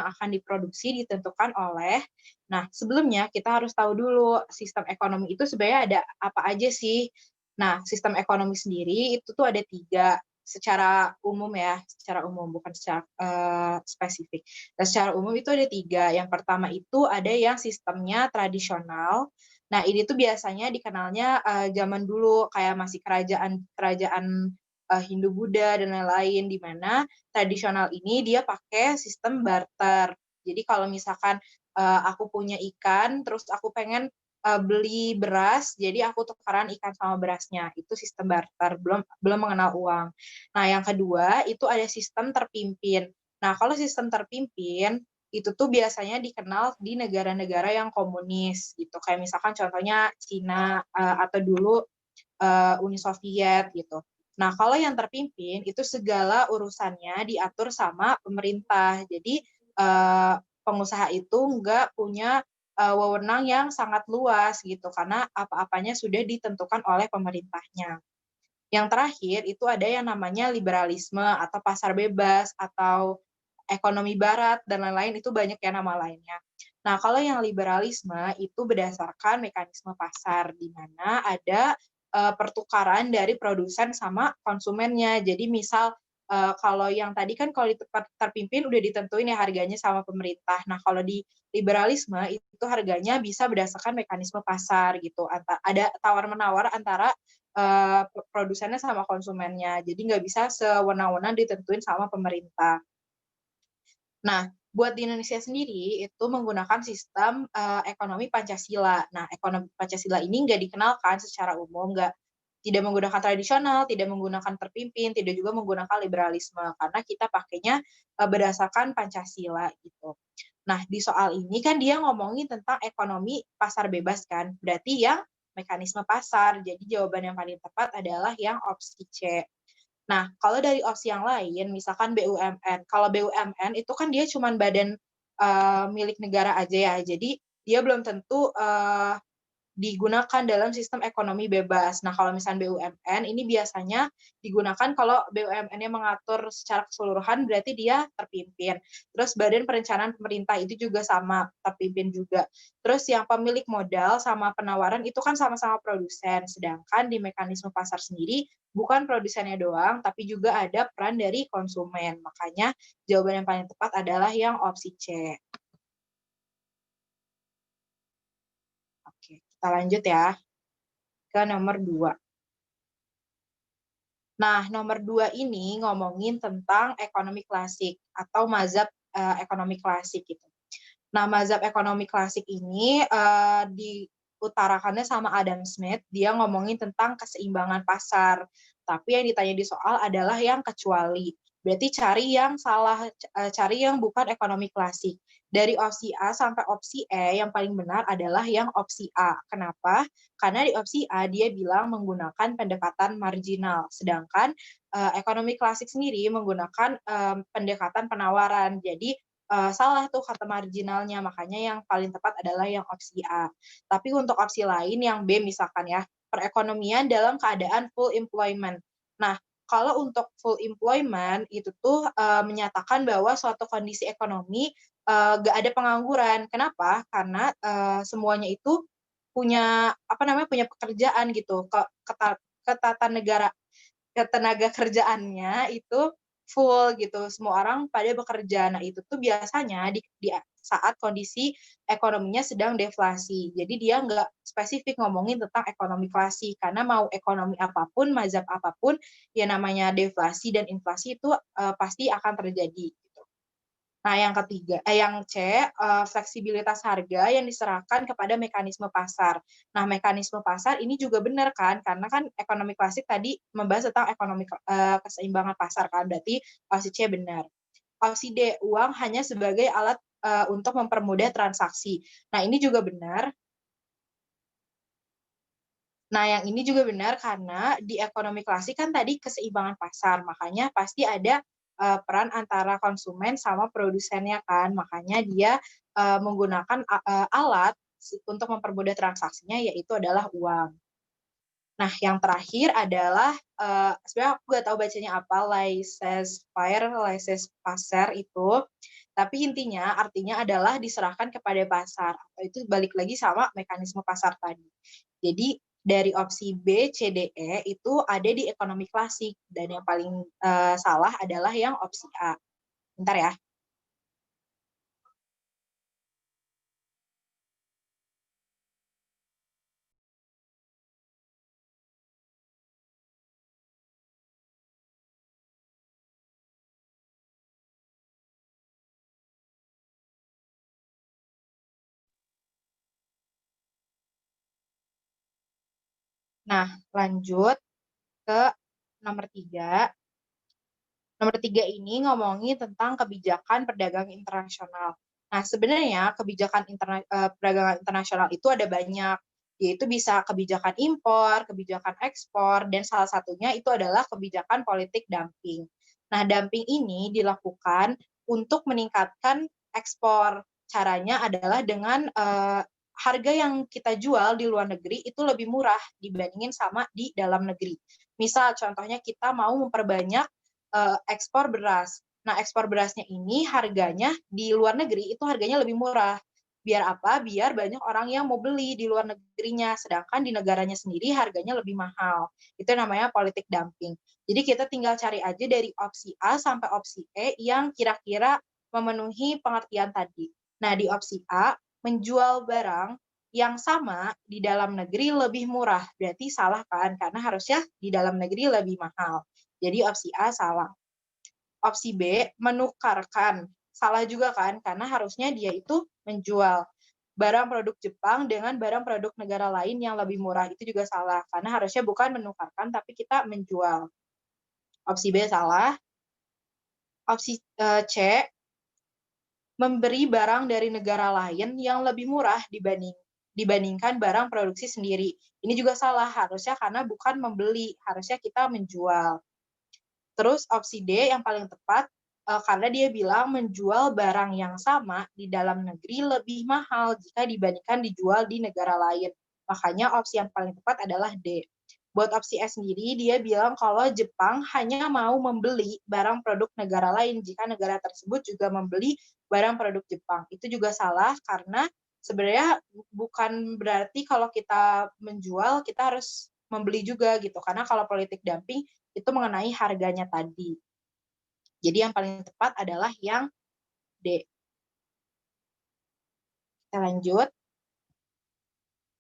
akan diproduksi ditentukan oleh. Nah, sebelumnya kita harus tahu dulu sistem ekonomi itu sebenarnya ada apa aja sih. Nah, sistem ekonomi sendiri itu tuh ada 3 secara umum ya, secara umum bukan secara spesifik. Nah, secara umum itu ada 3. Yang pertama itu ada yang sistemnya tradisional. Nah, ini tuh biasanya dikenalnya zaman dulu kayak masih kerajaan-kerajaan Hindu Buddha dan lain-lain, di mana tradisional ini dia pakai sistem barter. Jadi kalau misalkan aku punya ikan, terus aku pengen beli beras, jadi aku tukaran ikan sama berasnya. Itu sistem barter, belum belum mengenal uang. Nah, yang kedua itu ada sistem terpimpin. Nah, kalau sistem terpimpin itu tuh biasanya dikenal di negara-negara yang komunis gitu. Kayak misalkan contohnya Cina atau dulu Uni Soviet gitu. Nah, kalau yang terpimpin itu segala urusannya diatur sama pemerintah. Jadi pengusaha itu nggak punya wewenang yang sangat luas gitu karena apa-apanya sudah ditentukan oleh pemerintahnya. Yang terakhir itu ada yang namanya liberalisme atau pasar bebas atau ekonomi barat dan lain-lain, itu banyak ya nama lainnya. Nah, kalau yang liberalisme itu berdasarkan mekanisme pasar di mana ada pertukaran dari produsen sama konsumennya. Jadi misal kalau yang tadi kan kalau di tempat terpimpin udah ditentuin ya harganya sama pemerintah. Nah, kalau di liberalisme itu harganya bisa berdasarkan mekanisme pasar gitu. Ada tawar-menawar antara produsennya sama konsumennya. Jadi nggak bisa sewenang-wenang ditentuin sama pemerintah. Nah, buat di Indonesia sendiri itu menggunakan sistem ekonomi Pancasila. Nah, ekonomi Pancasila ini nggak dikenalkan secara umum, tidak menggunakan tradisional, tidak menggunakan terpimpin, tidak juga menggunakan liberalisme karena kita pakainya berdasarkan Pancasila gitu. Nah, di soal ini kan dia ngomongin tentang ekonomi pasar bebas kan, berarti yang mekanisme pasar. Jadi jawaban yang paling tepat adalah yang opsi C. Nah, kalau dari opsi yang lain, misalkan BUMN. Kalau BUMN itu kan dia cuman badan milik negara aja ya. Jadi dia belum tentu digunakan dalam sistem ekonomi bebas. Nah, kalau misalnya BUMN ini biasanya digunakan kalau BUMN-nya mengatur secara keseluruhan berarti dia terpimpin. Terus badan perencanaan pemerintah itu juga sama, terpimpin juga. Terus yang pemilik modal sama penawaran itu kan sama-sama produsen. Sedangkan di mekanisme pasar sendiri bukan produsennya doang, tapi juga ada peran dari konsumen. Makanya jawaban yang paling tepat adalah yang opsi C. Oke, kita lanjut ya ke nomor 2. Nah, nomor 2 ini ngomongin tentang ekonomi klasik atau mazhab ekonomi klasik gitu. Nah, mazhab ekonomi klasik ini diutarakannya sama Adam Smith, dia ngomongin tentang keseimbangan pasar. Tapi yang ditanya di soal adalah yang kecuali. Berarti cari yang bukan ekonomi klasik. Dari opsi A sampai opsi E, yang paling benar adalah yang opsi A. Kenapa? Karena di opsi A dia bilang menggunakan pendekatan marginal, sedangkan ekonomi klasik sendiri menggunakan pendekatan penawaran. Jadi salah tuh kata marginalnya, makanya yang paling tepat adalah yang opsi A. Tapi untuk opsi lain yang B misalkan ya, perekonomian dalam keadaan full employment. Nah, kalau untuk full employment itu tuh menyatakan bahwa suatu kondisi ekonomi nggak ada pengangguran. Kenapa? Karena semuanya itu punya pekerjaan gitu, ketatanegaraan ketenaga kerjaannya itu full gitu, semua orang pada bekerja. Nah, itu tuh biasanya di saat kondisi ekonominya sedang deflasi. Jadi dia nggak spesifik ngomongin tentang ekonomi klasik, karena mau ekonomi apapun, mazhab apapun, ya namanya deflasi dan inflasi itu pasti akan terjadi. Nah, yang C, fleksibilitas harga yang diserahkan kepada mekanisme pasar. Nah, mekanisme pasar ini juga benar kan, karena kan ekonomi klasik tadi membahas tentang keseimbangan pasar kan, berarti opsi C benar. Opsi D, uang hanya sebagai alat untuk mempermudah transaksi. Nah, ini juga benar. Nah, yang ini juga benar karena di ekonomi klasik kan tadi keseimbangan pasar, makanya pasti ada peran antara konsumen sama produsennya kan, makanya dia menggunakan alat untuk mempermudah transaksinya yaitu adalah uang. Nah, yang terakhir adalah sebenarnya aku nggak tahu bacanya apa, laissez-faire, laissez-passer itu. Tapi intinya artinya adalah diserahkan kepada pasar. Itu balik lagi sama mekanisme pasar tadi. Jadi dari opsi B, C, D, E itu ada di ekonomi klasik dan yang paling salah adalah yang opsi A. Bentar ya. Nah, lanjut ke nomor 3. Nomor 3 ini ngomongin tentang kebijakan perdagangan internasional. Nah, sebenarnya kebijakan perdagangan internasional itu ada banyak, yaitu bisa kebijakan impor, kebijakan ekspor, dan salah satunya itu adalah kebijakan politik dumping. Nah, dumping ini dilakukan untuk meningkatkan ekspor. Caranya adalah dengan harga yang kita jual di luar negeri itu lebih murah dibandingin sama di dalam negeri. Misal contohnya kita mau memperbanyak ekspor beras. Nah, ekspor berasnya ini harganya di luar negeri itu harganya lebih murah. Biar apa? Biar banyak orang yang mau beli di luar negerinya, sedangkan di negaranya sendiri harganya lebih mahal. Itu namanya politik dumping. Jadi kita tinggal cari aja dari opsi A sampai opsi E yang kira-kira memenuhi pengertian tadi. Nah, di opsi A, menjual barang yang sama di dalam negeri lebih murah. Berarti salah kan? Karena harusnya di dalam negeri lebih mahal. Jadi opsi A salah. Opsi B, menukarkan. Salah juga kan, karena harusnya dia itu menjual barang produk Jepang dengan barang produk negara lain yang lebih murah. Itu juga salah, karena harusnya bukan menukarkan, tapi kita menjual. Opsi B salah. Opsi C, memberi barang dari negara lain yang lebih murah dibandingkan barang produksi sendiri. Ini juga salah, harusnya karena bukan membeli, harusnya kita menjual. Terus opsi D yang paling tepat, karena dia bilang menjual barang yang sama di dalam negeri lebih mahal jika dibandingkan dijual di negara lain. Makanya opsi yang paling tepat adalah D. Buat opsi E sendiri, dia bilang kalau Jepang hanya mau membeli barang produk negara lain jika negara tersebut juga membeli barang produk Jepang. Itu juga salah karena sebenarnya bukan berarti kalau kita menjual kita harus membeli juga gitu. Karena kalau politik dumping itu mengenai harganya tadi. Jadi yang paling tepat adalah yang D. Kita lanjut.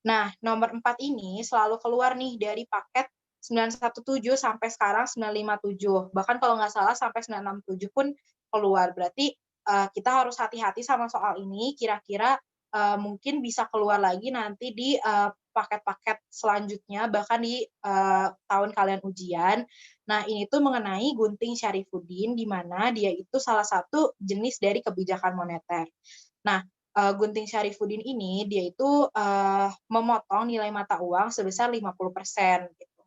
Nah, nomor 4 ini selalu keluar nih dari paket 917 sampai sekarang 957. Bahkan kalau nggak salah sampai 967 pun keluar. Berarti kita harus hati-hati sama soal ini. Kira-kira mungkin bisa keluar lagi nanti di paket-paket selanjutnya, bahkan di tahun kalian ujian. Nah, ini tuh mengenai Gunting Syarifuddin, di mana dia itu salah satu jenis dari kebijakan moneter. Nah, Gunting Syarifuddin ini dia itu memotong nilai mata uang sebesar 50% gitu.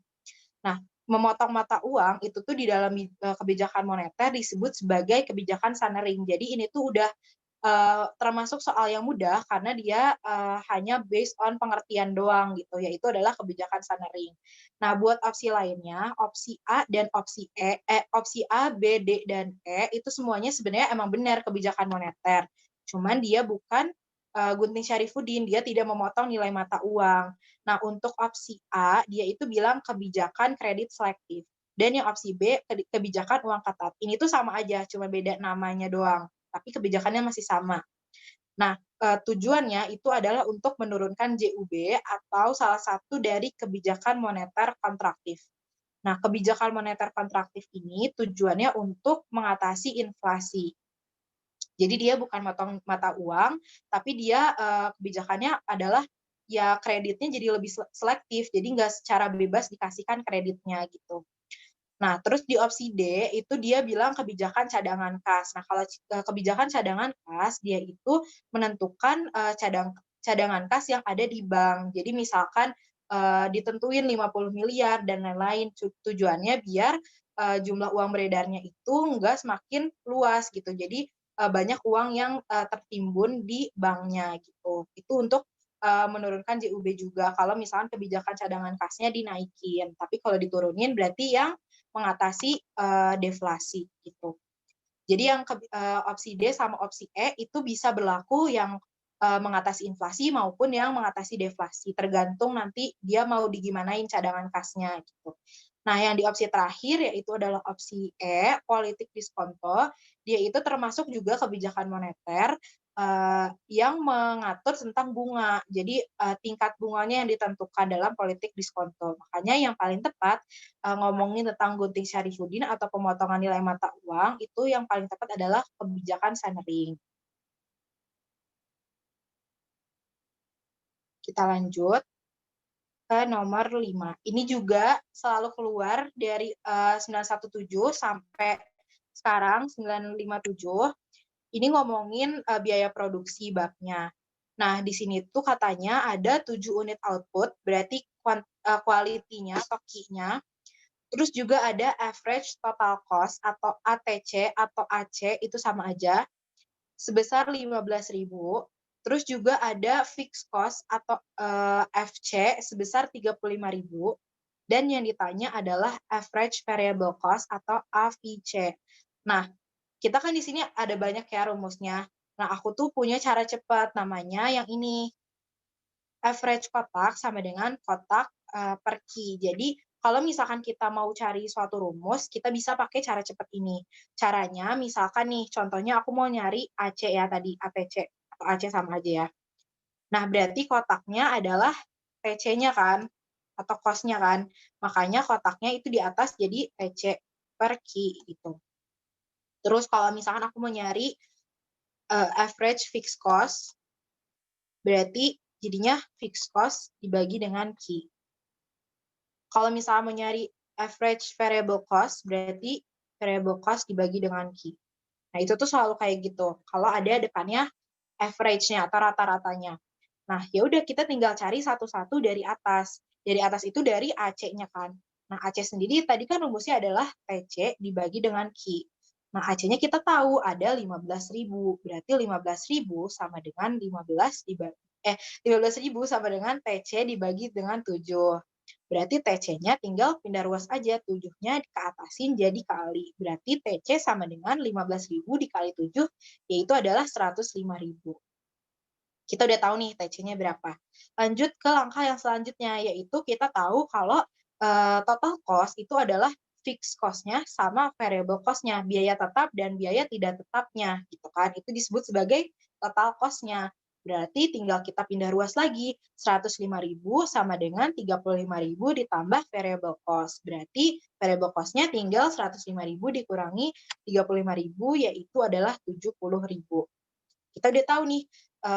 Nah, memotong mata uang itu tuh di dalam kebijakan moneter disebut sebagai kebijakan Sunering. Jadi ini tuh udah termasuk soal yang mudah karena dia hanya based on pengertian doang gitu, yaitu adalah kebijakan Sunering. Nah, buat opsi lainnya, opsi A dan opsi A, B, D, dan E itu semuanya sebenarnya emang benar kebijakan moneter. Cuman dia bukan Gunting Syarifuddin, dia tidak memotong nilai mata uang. Nah, untuk opsi A, dia itu bilang kebijakan kredit selektif. Dan yang opsi B, kebijakan uang ketat. Ini tuh sama aja, cuma beda namanya doang. Tapi kebijakannya masih sama. Nah, tujuannya itu adalah untuk menurunkan JUB atau salah satu dari kebijakan moneter kontraktif. Nah, kebijakan moneter kontraktif ini tujuannya untuk mengatasi inflasi. Jadi dia bukan motong mata uang, tapi dia kebijakannya adalah ya kreditnya jadi lebih selektif, jadi nggak secara bebas dikasihkan kreditnya gitu. Nah, terus di opsi D itu dia bilang kebijakan cadangan kas. Nah, kalau kebijakan cadangan kas dia itu menentukan cadangan kas yang ada di bank. Jadi misalkan ditentuin 50 miliar dan lain-lain. Tujuannya biar jumlah uang beredarnya itu enggak semakin luas gitu. Jadi banyak uang yang tertimbun di banknya gitu. Itu untuk menurunkan JUB juga kalau misalkan kebijakan cadangan kasnya dinaikin. Tapi kalau diturunin berarti yang mengatasi deflasi gitu. Jadi yang opsi D sama opsi E itu bisa berlaku yang mengatasi inflasi maupun yang mengatasi deflasi, tergantung nanti dia mau digimanain cadangan kasnya gitu. Nah, yang di opsi terakhir yaitu adalah opsi E, politik diskonto. Dia itu termasuk juga kebijakan moneter yang mengatur tentang bunga. Jadi tingkat bunganya yang ditentukan dalam politik diskonto. Makanya yang paling tepat ngomongin tentang gunting syarifudin atau pemotongan nilai mata uang, itu yang paling tepat adalah kebijakan Sunring. Kita lanjut ke nomor 5. Ini juga selalu keluar dari 917 sampai sekarang 957. Ini ngomongin biaya produksi babnya. Nah, di sini tuh katanya ada 7 unit output, berarti quality-nya atau key-nya. Terus juga ada average total cost atau ATC atau AC, itu sama aja, sebesar 15.000. Terus juga ada fixed cost atau FC sebesar 35.000. Dan yang ditanya adalah average variable cost atau AVC. Nah, kita kan di sini ada banyak ya rumusnya. Nah, aku tuh punya cara cepat, namanya yang ini. Average kotak sama dengan kotak per key. Jadi, kalau misalkan kita mau cari suatu rumus, kita bisa pakai cara cepat ini. Caranya, misalkan nih, contohnya aku mau nyari AC ya tadi, ATC, atau AC sama aja ya. Nah, berarti kotaknya adalah TC-nya kan, atau cost-nya kan. Makanya kotaknya itu di atas jadi TC per key gitu. Terus kalau misalkan aku mau nyari average fixed cost, berarti jadinya fixed cost dibagi dengan key. Kalau misalnya mau nyari average variable cost, berarti variable cost dibagi dengan key. Nah, itu tuh selalu kayak gitu. Kalau ada depannya average-nya atau rata-ratanya. Nah, ya udah kita tinggal cari satu-satu dari atas. Dari atas itu dari AC-nya kan. Nah, AC sendiri tadi kan rumusnya adalah TC dibagi dengan key. Nah, AC-nya kita tahu ada 15.000. Berarti 15.000 sama dengan 15.000 sama dengan TC dibagi dengan 7. Berarti TC-nya tinggal pindah ruas aja, 7-nya keatasin jadi kali. Berarti TC sama dengan 15.000 dikali 7, yaitu adalah 105.000. Kita udah tahu nih TC-nya berapa. Lanjut ke langkah yang selanjutnya, yaitu kita tahu kalau total cost itu adalah fixed cost-nya sama variable cost-nya, biaya tetap dan biaya tidak tetapnya, gitu kan. Itu disebut sebagai total cost-nya. Berarti tinggal kita pindah ruas lagi, 105.000 sama dengan 35.000 ditambah variable cost. Berarti variable cost-nya tinggal 105.000 dikurangi 35.000, yaitu adalah 70.000. Kita udah tahu nih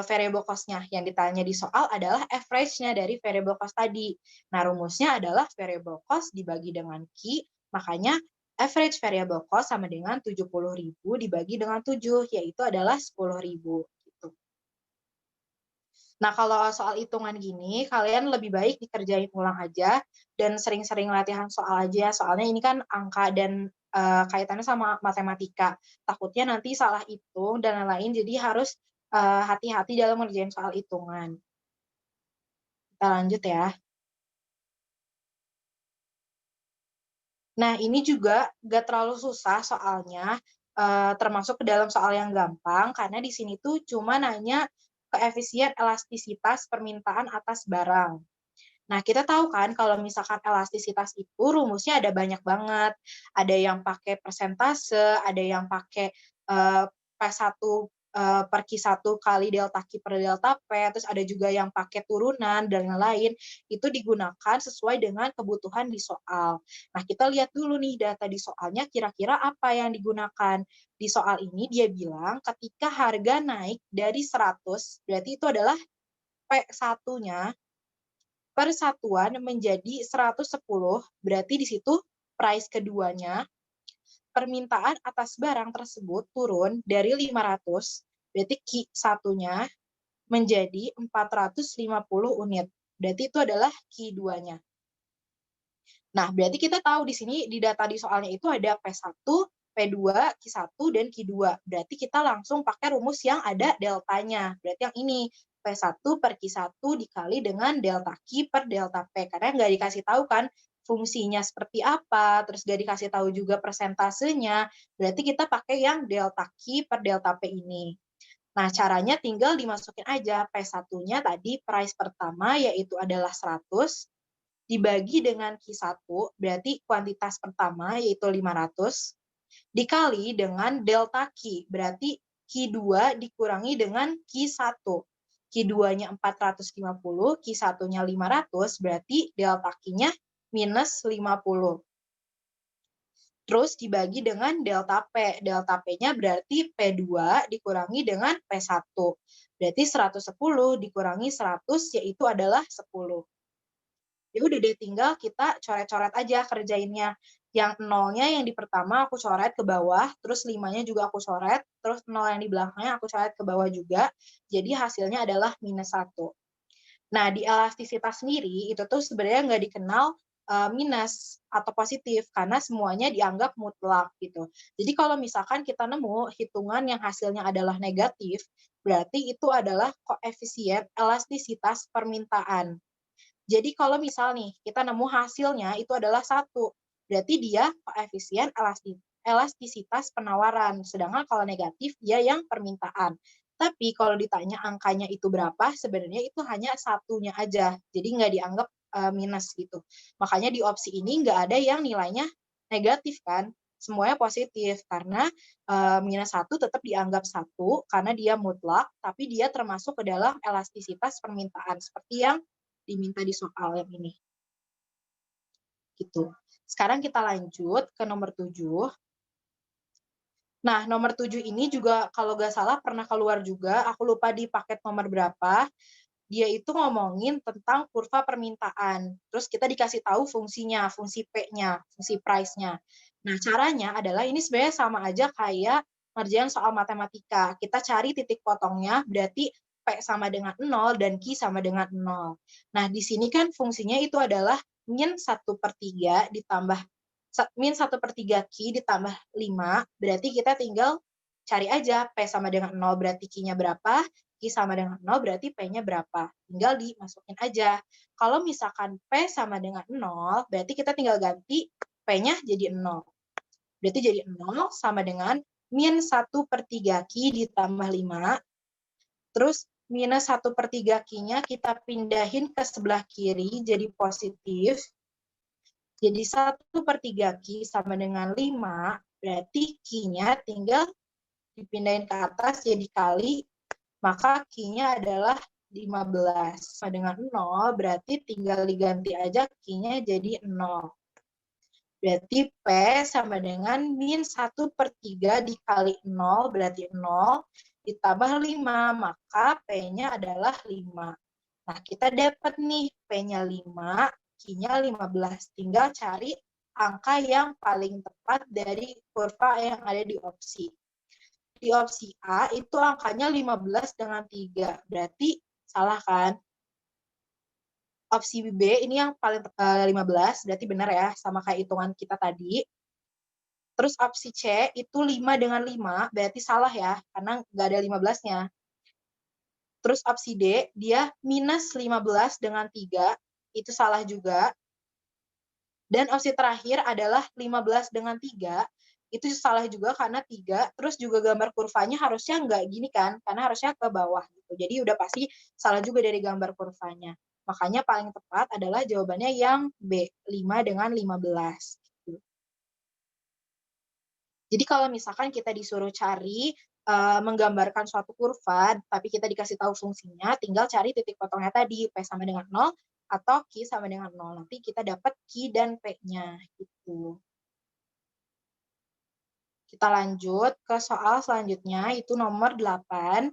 variable cost-nya. Yang ditanya di soal adalah average-nya dari variable cost tadi. Nah, rumusnya adalah variable cost dibagi dengan key, makanya average variable cost sama dengan 70.000 dibagi dengan 7, yaitu adalah 10.000. Gitu. Nah, kalau soal hitungan gini, kalian lebih baik dikerjain ulang aja dan sering-sering latihan soal aja. Soalnya ini kan angka dan kaitannya sama matematika. Takutnya nanti salah hitung dan lain-lain, jadi harus hati-hati dalam mengerjain soal hitungan. Kita lanjut ya. Nah, ini juga nggak terlalu susah soalnya, termasuk ke dalam soal yang gampang, karena di sini tuh cuma nanya koefisien elastisitas permintaan atas barang. Nah, kita tahu kan kalau misalkan elastisitas itu rumusnya ada banyak banget. Ada yang pakai persentase, ada yang pakai P1 per Q1 kali delta Q per delta P, terus ada juga yang pakai turunan dan lain-lain. Itu digunakan sesuai dengan kebutuhan di soal. Nah, kita lihat dulu nih data di soalnya kira-kira apa yang digunakan. Di soal ini dia bilang ketika harga naik dari 100, berarti itu adalah P1-nya per satuan menjadi 110, berarti di situ price keduanya, permintaan atas barang tersebut turun dari 500, berarti Q1-nya menjadi 450 unit. Berarti itu adalah Q2-nya. Nah, berarti kita tahu di sini di data di soalnya itu ada P1, P2, Q1, dan Q2. Berarti kita langsung pakai rumus yang ada deltanya. Berarti yang ini, P1 per Q1 dikali dengan delta Q per delta P. Karena nggak dikasih tahu kan fungsinya seperti apa, terus gak dikasih tahu juga persentasenya, berarti kita pakai yang delta Q per delta P ini. Nah, caranya tinggal dimasukin aja P1-nya tadi price pertama yaitu adalah 100 dibagi dengan Q1 berarti kuantitas pertama yaitu 500 dikali dengan delta Q berarti Q2 dikurangi dengan Q1. Q2-nya 450, Q1-nya 500 berarti delta Q-nya minus 50. Terus dibagi dengan delta P. Delta P-nya berarti P2 dikurangi dengan P1. Berarti 110 dikurangi 100 yaitu adalah 10. Ya udah deh tinggal kita coret-coret aja kerjainnya. Yang nolnya yang di pertama aku coret ke bawah, terus 5-nya juga aku coret, terus 0 yang di belakangnya aku coret ke bawah juga. Jadi hasilnya adalah minus 1. Nah, di elastisitas sendiri itu tuh sebenarnya nggak dikenal minus atau positif karena semuanya dianggap mutlak gitu. Jadi kalau misalkan kita nemu hitungan yang hasilnya adalah negatif, berarti itu adalah koefisien elastisitas permintaan. Jadi kalau misal nih kita nemu hasilnya itu adalah 1, berarti dia koefisien elastisitas penawaran. Sedangkan kalau negatif dia yang permintaan. Tapi kalau ditanya angkanya itu berapa, sebenarnya itu hanya satunya aja. Jadi nggak dianggap minus gitu. Makanya di opsi ini nggak ada yang nilainya negatif kan. Semuanya positif karena minus 1 tetap dianggap 1 karena dia mutlak, tapi dia termasuk ke dalam elastisitas permintaan. Seperti yang diminta di soal yang ini. Gitu. Sekarang kita lanjut ke nomor 7. Nah, nomor 7 ini juga kalau nggak salah pernah keluar juga, aku lupa di paket nomor berapa, dia itu ngomongin tentang kurva permintaan. Terus kita dikasih tahu fungsinya, fungsi P-nya, fungsi price-nya. Nah, caranya adalah ini sebenarnya sama aja kayak ngerjain soal matematika. Kita cari titik potongnya, berarti P sama dengan 0 dan Q sama dengan 0. Nah, di sini kan fungsinya itu adalah min 1/3 ditambah min 1/3 Q ditambah 5, berarti kita tinggal cari aja P sama dengan 0 berarti Q-nya berapa, Q sama dengan 0 berarti P-nya berapa. Tinggal dimasukin aja. Kalau misalkan P sama dengan 0, berarti kita tinggal ganti P-nya jadi 0. Berarti jadi 0 sama dengan min 1/3 Q ditambah 5. Terus minus 1/3 Q-nya kita pindahin ke sebelah kiri jadi positif. Jadi 1/3 Q sama dengan 5, berarti Q-nya tinggal dipindahin ke atas jadi kali, maka Q-nya adalah 15. Sama dengan 0, berarti tinggal diganti aja Q-nya jadi 0. Berarti P sama dengan min 1/3 dikali 0, berarti 0, ditambah 5, maka P-nya adalah 5. Nah, kita dapat nih P-nya 5, Q-nya 15. Tinggal cari angka yang paling tepat dari kurva yang ada di opsi. Di opsi A itu angkanya 15 dengan 3. Berarti salah kan? Opsi B ini yang paling 15, berarti benar ya, sama kayak hitungan kita tadi. Terus opsi C itu 5 dengan 5, berarti salah ya, karena nggak ada 15-nya. Terus opsi D, dia minus 15 dengan 3, itu salah juga. Dan opsi terakhir adalah 15 dengan 3, itu salah juga karena 3, terus juga gambar kurvanya harusnya nggak gini kan, karena harusnya ke bawah gitu. Jadi udah pasti salah juga dari gambar kurvanya. Makanya paling tepat adalah jawabannya yang B, 5 dengan 15. Gitu. Jadi kalau misalkan kita disuruh cari menggambarkan suatu kurva, tapi kita dikasih tahu fungsinya, tinggal cari titik potongnya tadi, P sama dengan 0 atau Q sama dengan 0. Nanti kita dapat Q dan P-nya gitu. Kita lanjut ke soal selanjutnya, itu nomor 8.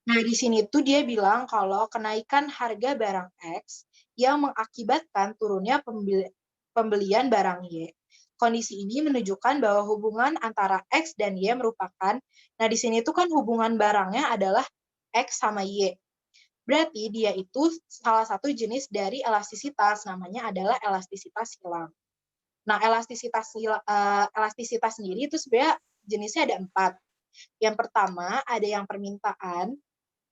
Nah, di sini tuh dia bilang kalau kenaikan harga barang X yang mengakibatkan turunnya pembelian barang Y. Kondisi ini menunjukkan bahwa hubungan antara X dan Y merupakan, nah di sini tuh kan hubungan barangnya adalah X sama Y. Berarti dia itu salah satu jenis dari elastisitas, namanya adalah elastisitas silang. Nah, elastisitas sendiri itu sebenarnya jenisnya ada 4. Yang pertama ada yang permintaan,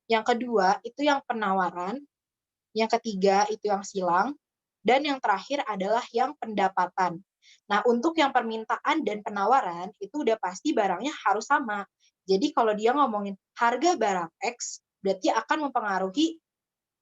yang kedua itu yang penawaran, yang ketiga itu yang silang, Dan yang terakhir adalah yang pendapatan. Nah, untuk yang permintaan dan penawaran, itu udah pasti barangnya harus sama. Jadi kalau dia ngomongin harga barang X, berarti akan mempengaruhi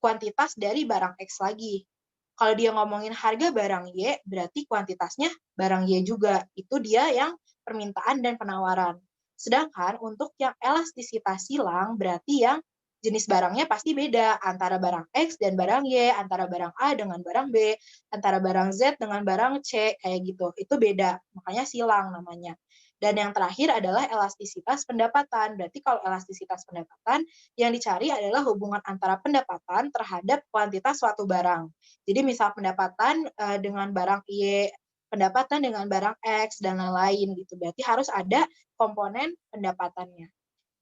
kuantitas dari barang X lagi. Kalau dia ngomongin harga barang Y, berarti kuantitasnya barang Y juga. Itu dia yang permintaan dan penawaran. Sedangkan untuk yang elastisitas silang, berarti yang jenis barangnya pasti beda antara barang X dan barang Y, antara barang A dengan barang B, antara barang Z dengan barang C, kayak gitu. Itu beda, makanya silang namanya. Dan yang terakhir adalah elastisitas pendapatan. Berarti kalau elastisitas pendapatan, yang dicari adalah hubungan antara pendapatan terhadap kuantitas suatu barang. Jadi misal pendapatan dengan barang Y, pendapatan dengan barang X, dan lain-lain gitu. Berarti harus ada komponen pendapatannya.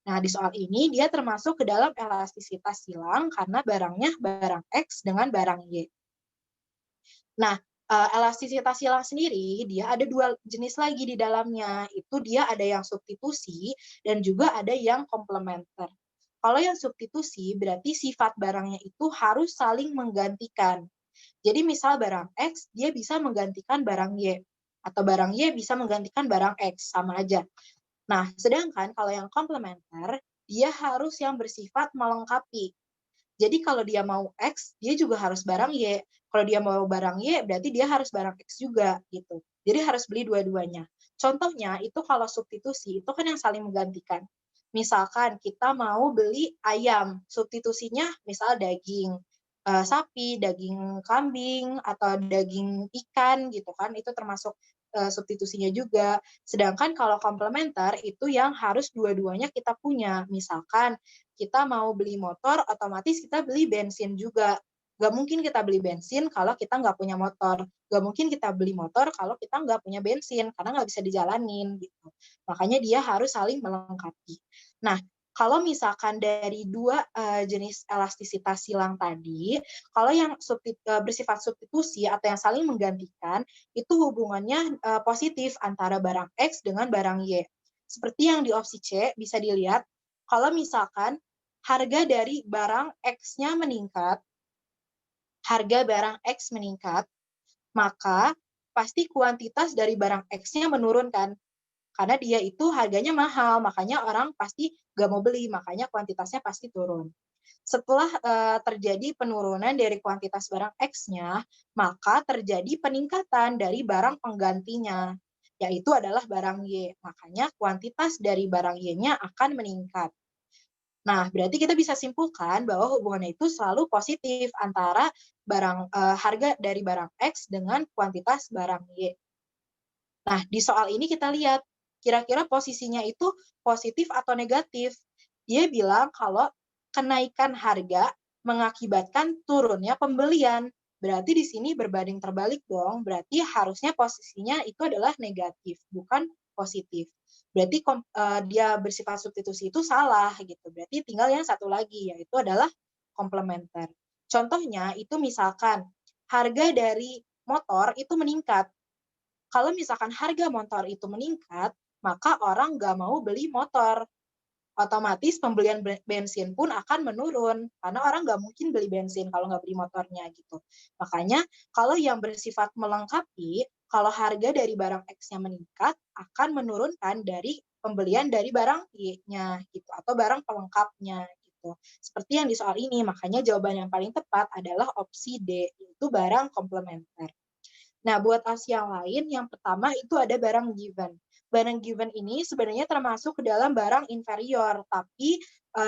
Nah, di soal ini dia termasuk ke dalam elastisitas silang karena barangnya barang X dengan barang Y. Nah, elastisitas silang sendiri dia ada 2 jenis lagi di dalamnya. Itu dia ada yang substitusi dan juga ada yang komplementer. Kalau yang substitusi berarti sifat barangnya itu harus saling menggantikan. Jadi misal barang X dia bisa menggantikan barang Y atau barang Y bisa menggantikan barang X, sama aja. Nah, sedangkan kalau yang komplementer dia harus yang bersifat melengkapi. Jadi kalau dia mau X, dia juga harus barang Y. Kalau dia mau barang Y, berarti dia harus barang X juga gitu. Jadi harus beli dua-duanya. Contohnya itu kalau substitusi, itu kan yang saling menggantikan. Misalkan kita mau beli ayam, substitusinya misal daging sapi, daging kambing, atau daging ikan gitu kan, itu termasuk substitusinya juga. Sedangkan kalau komplementer itu yang harus dua-duanya kita punya. Misalkan kita mau beli motor, otomatis kita beli bensin juga. Nggak mungkin kita beli bensin kalau kita nggak punya motor. Nggak mungkin kita beli motor kalau kita nggak punya bensin, karena nggak bisa dijalanin gitu. Makanya dia harus saling melengkapi. Nah, kalau misalkan dari dua jenis elastisitas silang tadi, kalau yang bersifat substitusi atau yang saling menggantikan, itu hubungannya positif antara barang X dengan barang Y. Seperti yang di opsi C, bisa dilihat kalau misalkan harga dari barang X-nya meningkat, harga barang X meningkat, maka pasti kuantitas dari barang X-nya menurun kan? Karena dia itu harganya mahal, makanya orang pasti nggak mau beli, makanya kuantitasnya pasti turun. Setelah terjadi penurunan dari kuantitas barang X-nya, maka terjadi peningkatan dari barang penggantinya, yaitu adalah barang Y. Makanya kuantitas dari barang Y-nya akan meningkat. Nah, berarti kita bisa simpulkan bahwa hubungannya itu selalu positif antara harga dari barang X dengan kuantitas barang Y. Nah, di soal ini kita lihat kira-kira posisinya itu positif atau negatif. Dia bilang kalau kenaikan harga mengakibatkan turunnya pembelian. Berarti di sini berbanding terbalik dong. Berarti harusnya posisinya itu adalah negatif, bukan positif. Berarti dia bersifat substitusi itu salah gitu. Berarti tinggal yang satu lagi, yaitu adalah komplementer. Contohnya itu misalkan harga dari motor itu meningkat. Kalau misalkan harga motor itu meningkat, maka orang nggak mau beli motor. Otomatis pembelian bensin pun akan menurun, karena orang nggak mungkin beli bensin kalau nggak beli motornya gitu. Makanya kalau yang bersifat melengkapi, kalau harga dari barang X-nya meningkat, akan menurunkan dari pembelian dari barang Y-nya gitu, atau barang pelengkapnya gitu. Seperti yang di soal ini, makanya jawaban yang paling tepat adalah opsi D, yaitu barang komplementer. Nah, buat opsi yang lain, yang pertama itu ada barang given. Barang given ini sebenarnya termasuk ke dalam barang inferior, tapi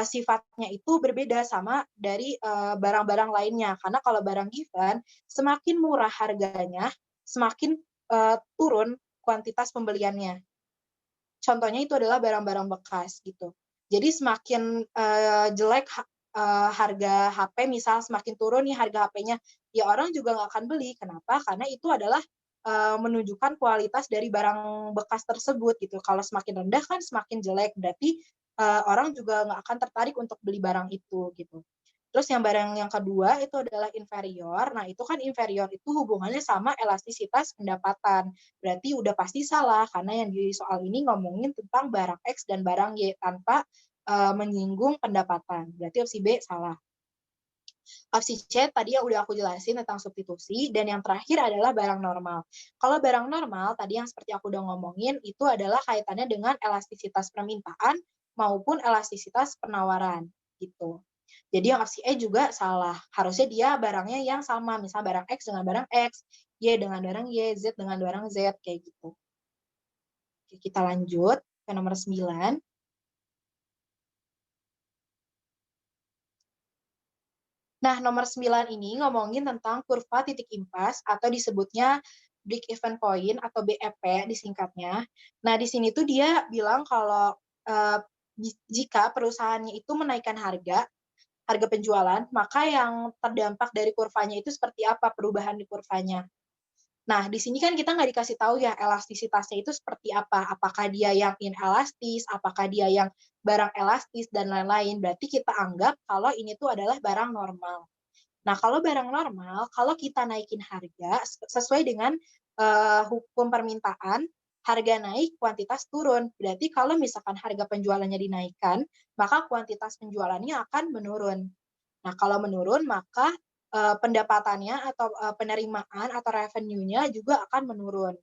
sifatnya itu berbeda sama dari barang-barang lainnya. Karena kalau barang given, semakin murah harganya, semakin turun kuantitas pembeliannya. Contohnya itu adalah barang-barang bekas gitu. Jadi semakin jelek harga HP, misal semakin turun nih harga HP-nya, ya orang juga nggak akan beli. Kenapa? Karena itu adalah menunjukkan kualitas dari barang bekas tersebut gitu. Kalau semakin rendah kan semakin jelek, berarti orang juga nggak akan tertarik untuk beli barang itu gitu. Terus yang barang yang kedua itu adalah inferior. Nah, itu kan inferior itu hubungannya sama elastisitas pendapatan. Berarti udah pasti salah karena yang di soal ini ngomongin tentang barang X dan barang Y tanpa menyinggung pendapatan. Berarti opsi B salah. Opsi C tadi yang udah aku jelasin tentang substitusi, dan yang terakhir adalah barang normal. Kalau barang normal, tadi yang seperti aku udah ngomongin, itu adalah kaitannya dengan elastisitas permintaan maupun elastisitas penawaran, gitu. Jadi yang opsi E juga salah. Harusnya dia barangnya yang sama, misal barang X dengan barang X, Y dengan barang Y, Z dengan barang Z, kayak gitu. Oke, kita lanjut ke nomor 9. Nah, nomor 9 ini ngomongin tentang kurva titik impas atau disebutnya break even point atau BEP disingkatnya. Nah, di sini tuh dia bilang kalau jika perusahaannya itu menaikkan harga penjualan, maka yang terdampak dari kurvanya itu seperti apa perubahan di kurvanya. Nah, di sini kan kita nggak dikasih tahu ya elastisitasnya itu seperti apa. Apakah dia yang inelastis, apakah dia yang barang elastis, dan lain-lain. Berarti kita anggap kalau ini tuh adalah barang normal. Nah, kalau barang normal, kalau kita naikin harga sesuai dengan hukum permintaan, harga naik, kuantitas turun. Berarti kalau misalkan harga penjualannya dinaikkan, maka kuantitas penjualannya akan menurun. Nah, kalau menurun, maka pendapatannya atau penerimaan atau revenue-nya juga akan menurun.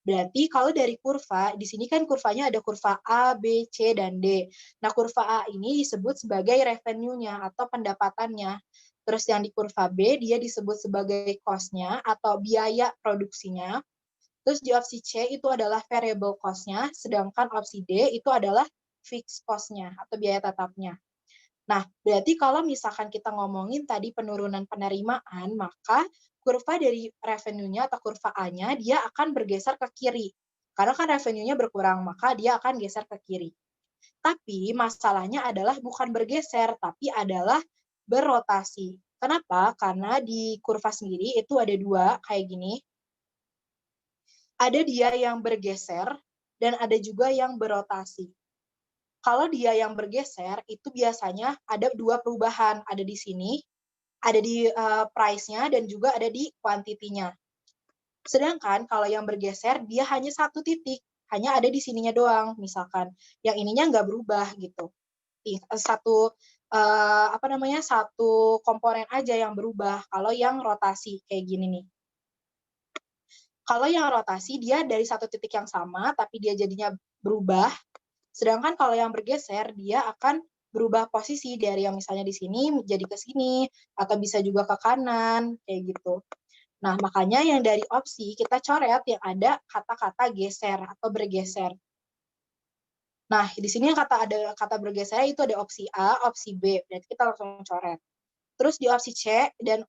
Berarti kalau dari kurva, di sini kan kurvanya ada kurva A, B, C, dan D. Nah, kurva A ini disebut sebagai revenue-nya atau pendapatannya. Terus yang di kurva B, dia disebut sebagai cost-nya atau biaya produksinya. Terus di opsi C itu adalah variable cost-nya, sedangkan opsi D itu adalah fixed cost-nya atau biaya tetapnya. Nah, berarti kalau misalkan kita ngomongin tadi penurunan penerimaan, maka kurva dari revenue-nya atau kurva A-nya, dia akan bergeser ke kiri. Karena kan revenue-nya berkurang, maka dia akan geser ke kiri. Tapi masalahnya adalah bukan bergeser, tapi adalah berrotasi. Kenapa? Karena di kurva sendiri itu ada dua, kayak gini. Ada dia yang bergeser, dan ada juga yang berrotasi. Kalau dia yang bergeser, itu biasanya ada dua perubahan, ada di sini, ada di price-nya, dan juga ada di quantity-nya. Sedangkan kalau yang bergeser, dia hanya satu titik, hanya ada di sininya doang, misalkan. Yang ininya nggak berubah, gitu. Satu, satu komponen aja yang berubah, kalau yang rotasi, kayak gini nih. Kalau yang rotasi, dia dari satu titik yang sama, tapi dia jadinya berubah. Sedangkan kalau yang bergeser, dia akan berubah posisi dari yang misalnya di sini jadi ke sini, atau bisa juga ke kanan, kayak gitu. Nah, makanya yang dari opsi kita coret yang ada kata-kata geser atau bergeser. Nah, di sini yang ada kata bergeser itu ada opsi A, opsi B. Berarti kita langsung coret. Terus di opsi C dan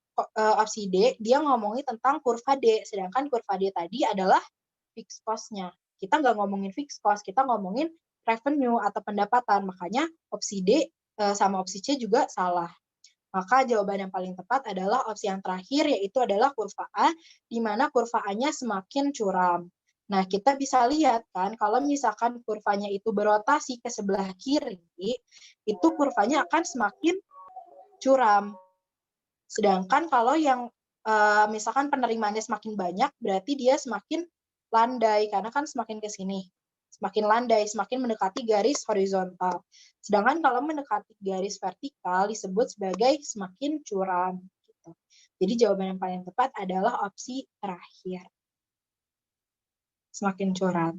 opsi D, dia ngomongin tentang kurva D. Sedangkan kurva D tadi adalah fixed cost-nya. Kita nggak ngomongin fixed cost, kita ngomongin revenue atau pendapatan. Makanya opsi D sama opsi C juga salah. Maka jawaban yang paling tepat adalah opsi yang terakhir, yaitu adalah kurva A, di mana kurva A-nya semakin curam. Nah, kita bisa lihat kan, kalau misalkan kurvanya itu berotasi ke sebelah kiri, itu kurvanya akan semakin curam. Sedangkan kalau yang misalkan penerimaannya semakin banyak, berarti dia semakin landai, karena kan semakin ke sini. Semakin landai, semakin mendekati garis horizontal. Sedangkan kalau mendekati garis vertikal disebut sebagai semakin curam. Gitu. Jadi jawaban yang paling tepat adalah opsi terakhir. Semakin curam.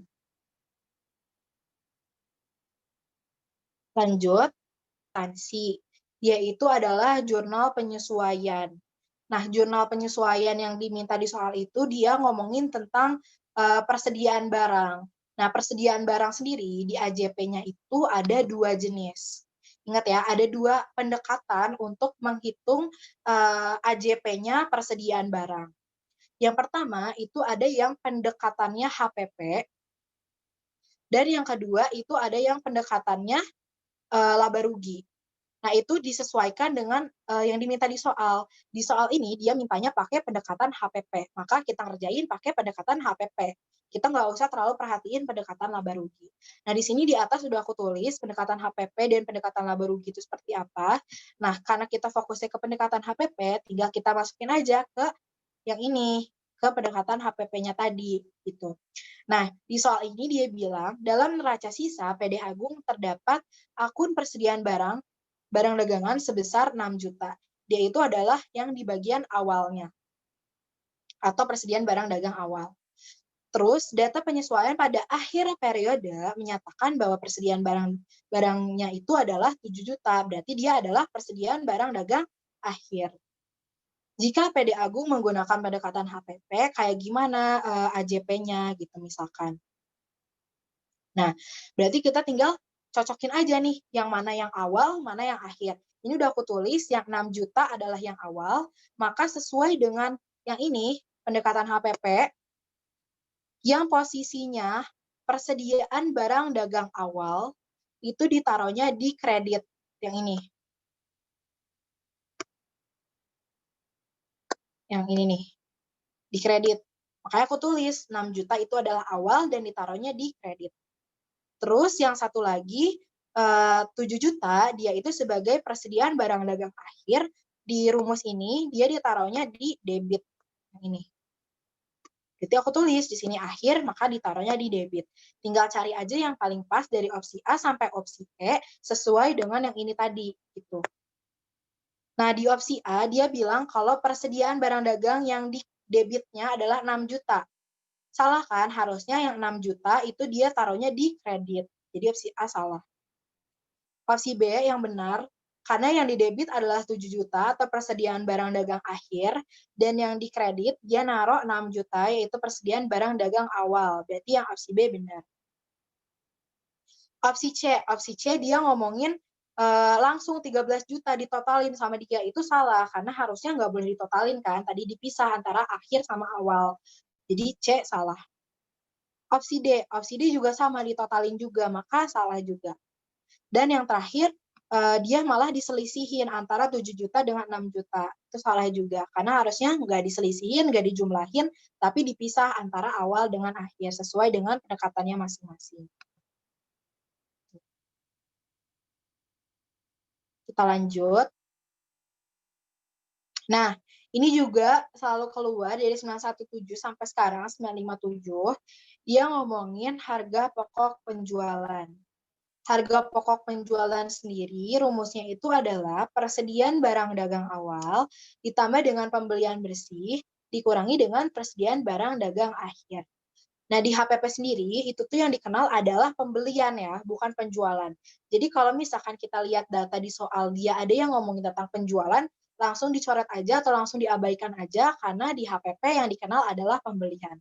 Lanjut, instansi. Yaitu adalah jurnal penyesuaian. Nah, jurnal penyesuaian yang diminta di soal itu dia ngomongin tentang persediaan barang. Nah, persediaan barang sendiri di AJP-nya itu ada dua jenis. Ingat ya, ada dua pendekatan untuk menghitung AJP-nya persediaan barang. Yang pertama itu ada yang pendekatannya HPP, dan yang kedua itu ada yang pendekatannya laba rugi. Nah, itu disesuaikan dengan yang diminta di soal. Di soal ini, dia mintanya pakai pendekatan HPP. Maka kita ngerjain pakai pendekatan HPP. Kita nggak usah terlalu perhatiin pendekatan laba rugi. Nah, di sini di atas sudah aku tulis pendekatan HPP dan pendekatan laba rugi itu seperti apa. Nah, karena kita fokusnya ke pendekatan HPP, tinggal kita masukin aja ke yang ini, ke pendekatan HPP-nya tadi, gitu. Nah, di soal ini dia bilang, dalam neraca sisa PD Agung terdapat akun persediaan barang dagangan sebesar 6 juta. dia itu adalah yang di bagian awalnya atau persediaan barang dagang awal. Terus data penyesuaian pada akhir periode menyatakan bahwa persediaan barangnya itu adalah 7 juta, berarti dia adalah persediaan barang dagang akhir. Jika PD Agung menggunakan pendekatan HPP, kayak gimana AJP-nya gitu misalkan. Nah, berarti kita tinggal cocokin aja nih, yang mana yang awal, mana yang akhir. Ini udah aku tulis, yang 6 juta adalah yang awal, maka sesuai dengan yang ini, pendekatan HPP, yang posisinya persediaan barang dagang awal itu ditaruhnya di kredit yang ini. Yang ini nih, di kredit. Makanya aku tulis 6 juta itu adalah awal dan ditaruhnya di kredit. Terus yang satu lagi 7 juta dia itu sebagai persediaan barang dagang akhir, di rumus ini dia ditaruhnya di debit yang ini. Jadi aku tulis di sini akhir, maka ditaruhnya di debit. Tinggal cari aja yang paling pas dari opsi A sampai opsi E sesuai dengan yang ini tadi gitu. Nah, di opsi A dia bilang kalau persediaan barang dagang yang di debitnya adalah 6 juta. Salah kan? Harusnya yang 6 juta itu dia taruhnya di kredit. Jadi opsi A salah. Opsi B yang benar, karena yang didebit adalah 7 juta atau persediaan barang dagang akhir, dan yang dikredit dia naruh 6 juta yaitu persediaan barang dagang awal. Berarti yang opsi B benar. Opsi C dia ngomongin langsung 13 juta ditotalin sama dia, itu salah karena harusnya nggak boleh ditotalin kan, tadi dipisah antara akhir sama awal. Jadi C salah. Opsi D juga sama ditotalin juga, maka salah juga. Dan yang terakhir, dia malah diselisihin antara 7 juta dengan 6 juta. Itu salah juga, karena harusnya nggak diselisihin, nggak dijumlahin, tapi dipisah antara awal dengan akhir, sesuai dengan pendekatannya masing-masing. Kita lanjut. Nah, ini juga selalu keluar dari 917 sampai sekarang, 957, dia ngomongin harga pokok penjualan. Harga pokok penjualan sendiri rumusnya itu adalah persediaan barang dagang awal ditambah dengan pembelian bersih dikurangi dengan persediaan barang dagang akhir. Nah, di HPP sendiri itu tuh yang dikenal adalah pembelian ya, bukan penjualan. Jadi kalau misalkan kita lihat data di soal dia ada yang ngomongin tentang penjualan, langsung dicoret aja atau langsung diabaikan aja karena di HPP yang dikenal adalah pembelian.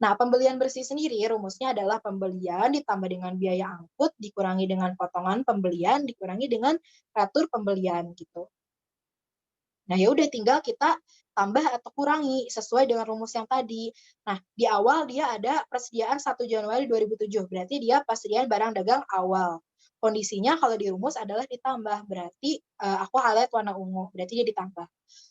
Nah, pembelian bersih sendiri rumusnya adalah pembelian ditambah dengan biaya angkut, dikurangi dengan potongan pembelian, dikurangi dengan retur pembelian gitu. Nah, ya udah tinggal kita tambah atau kurangi sesuai dengan rumus yang tadi. Nah, di awal dia ada persediaan 1 Januari 2007, berarti dia persediaan barang dagang awal. Kondisinya kalau di rumus adalah ditambah, berarti aku highlight warna ungu, berarti dia ditambah.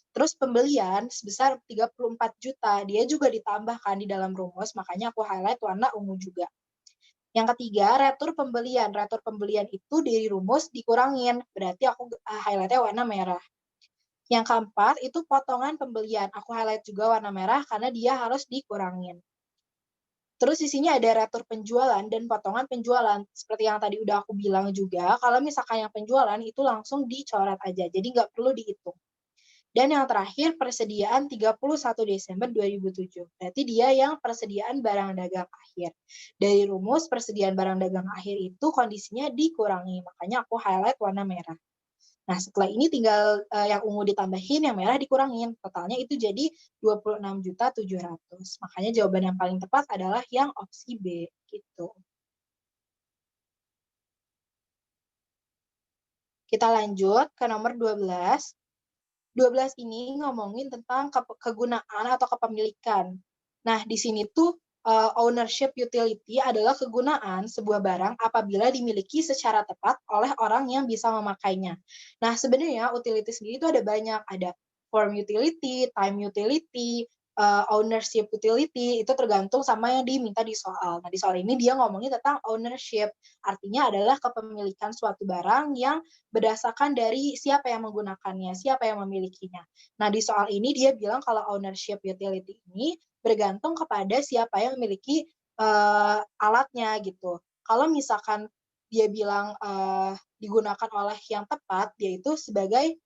Terus pembelian sebesar 34 juta, dia juga ditambahkan di dalam rumus, makanya aku highlight warna ungu juga. Yang ketiga, retur pembelian. Retur pembelian itu dari rumus dikurangin, berarti aku highlight-nya warna merah. Yang keempat, itu potongan pembelian. Aku highlight juga warna merah karena dia harus dikurangin. Terus di sini ada retur penjualan dan potongan penjualan. Seperti yang tadi udah aku bilang juga, kalau misalkan yang penjualan itu langsung dicoret aja, jadi nggak perlu dihitung. Dan yang terakhir persediaan 31 Desember 2007. Berarti dia yang persediaan barang dagang akhir. Dari rumus persediaan barang dagang akhir itu kondisinya dikurangi, makanya aku highlight warna merah. Nah, setelah ini tinggal yang ungu ditambahin, yang merah dikurangin. Totalnya itu jadi 26.700.000. Makanya jawaban yang paling tepat adalah yang opsi B gitu. Kita lanjut ke nomor 12. 12 ini ngomongin tentang kegunaan atau kepemilikan. Nah, di sini tuh ownership utility adalah kegunaan sebuah barang apabila dimiliki secara tepat oleh orang yang bisa memakainya. Nah, sebenarnya utility sendiri itu ada banyak, ada form utility, time utility, ownership utility, itu tergantung sama yang diminta di soal. Nah, di soal ini dia ngomongin tentang ownership, artinya adalah kepemilikan suatu barang yang berdasarkan dari siapa yang menggunakannya, siapa yang memilikinya. Nah, di soal ini dia bilang kalau ownership utility ini bergantung kepada siapa yang memiliki alatnya gitu. Kalau misalkan dia bilang digunakan oleh yang tepat, dia itu sebagai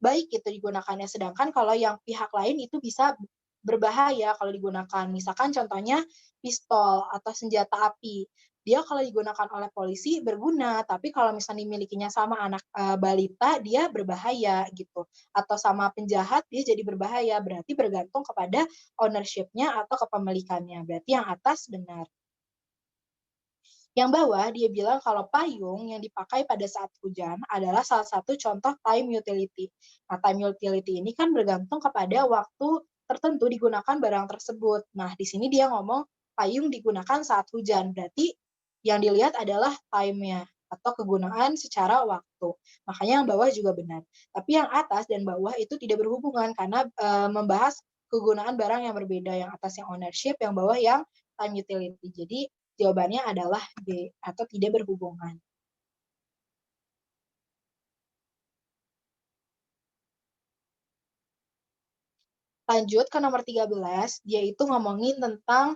baik gitu digunakannya. Sedangkan kalau yang pihak lain itu bisa berbahaya kalau digunakan. Misalkan contohnya pistol atau senjata api. Dia kalau digunakan oleh polisi berguna, tapi kalau misalnya dimilikinya sama anak, balita, dia berbahaya gitu. Atau sama penjahat, dia jadi berbahaya. Berarti bergantung kepada ownership-nya atau kepemilikannya. Berarti yang atas benar. Yang bawah dia bilang kalau payung yang dipakai pada saat hujan adalah salah satu contoh time utility. Nah, time utility ini kan bergantung kepada waktu tertentu digunakan barang tersebut. Nah, di sini dia ngomong payung digunakan saat hujan. Berarti yang dilihat adalah time-nya atau kegunaan secara waktu. Makanya yang bawah juga benar. Tapi yang atas dan bawah itu tidak berhubungan karena membahas kegunaan barang yang berbeda. Yang atas yang ownership, yang bawah yang time utility. Jadi jawabannya adalah B atau tidak berhubungan. Lanjut ke nomor 13, dia itu ngomongin tentang,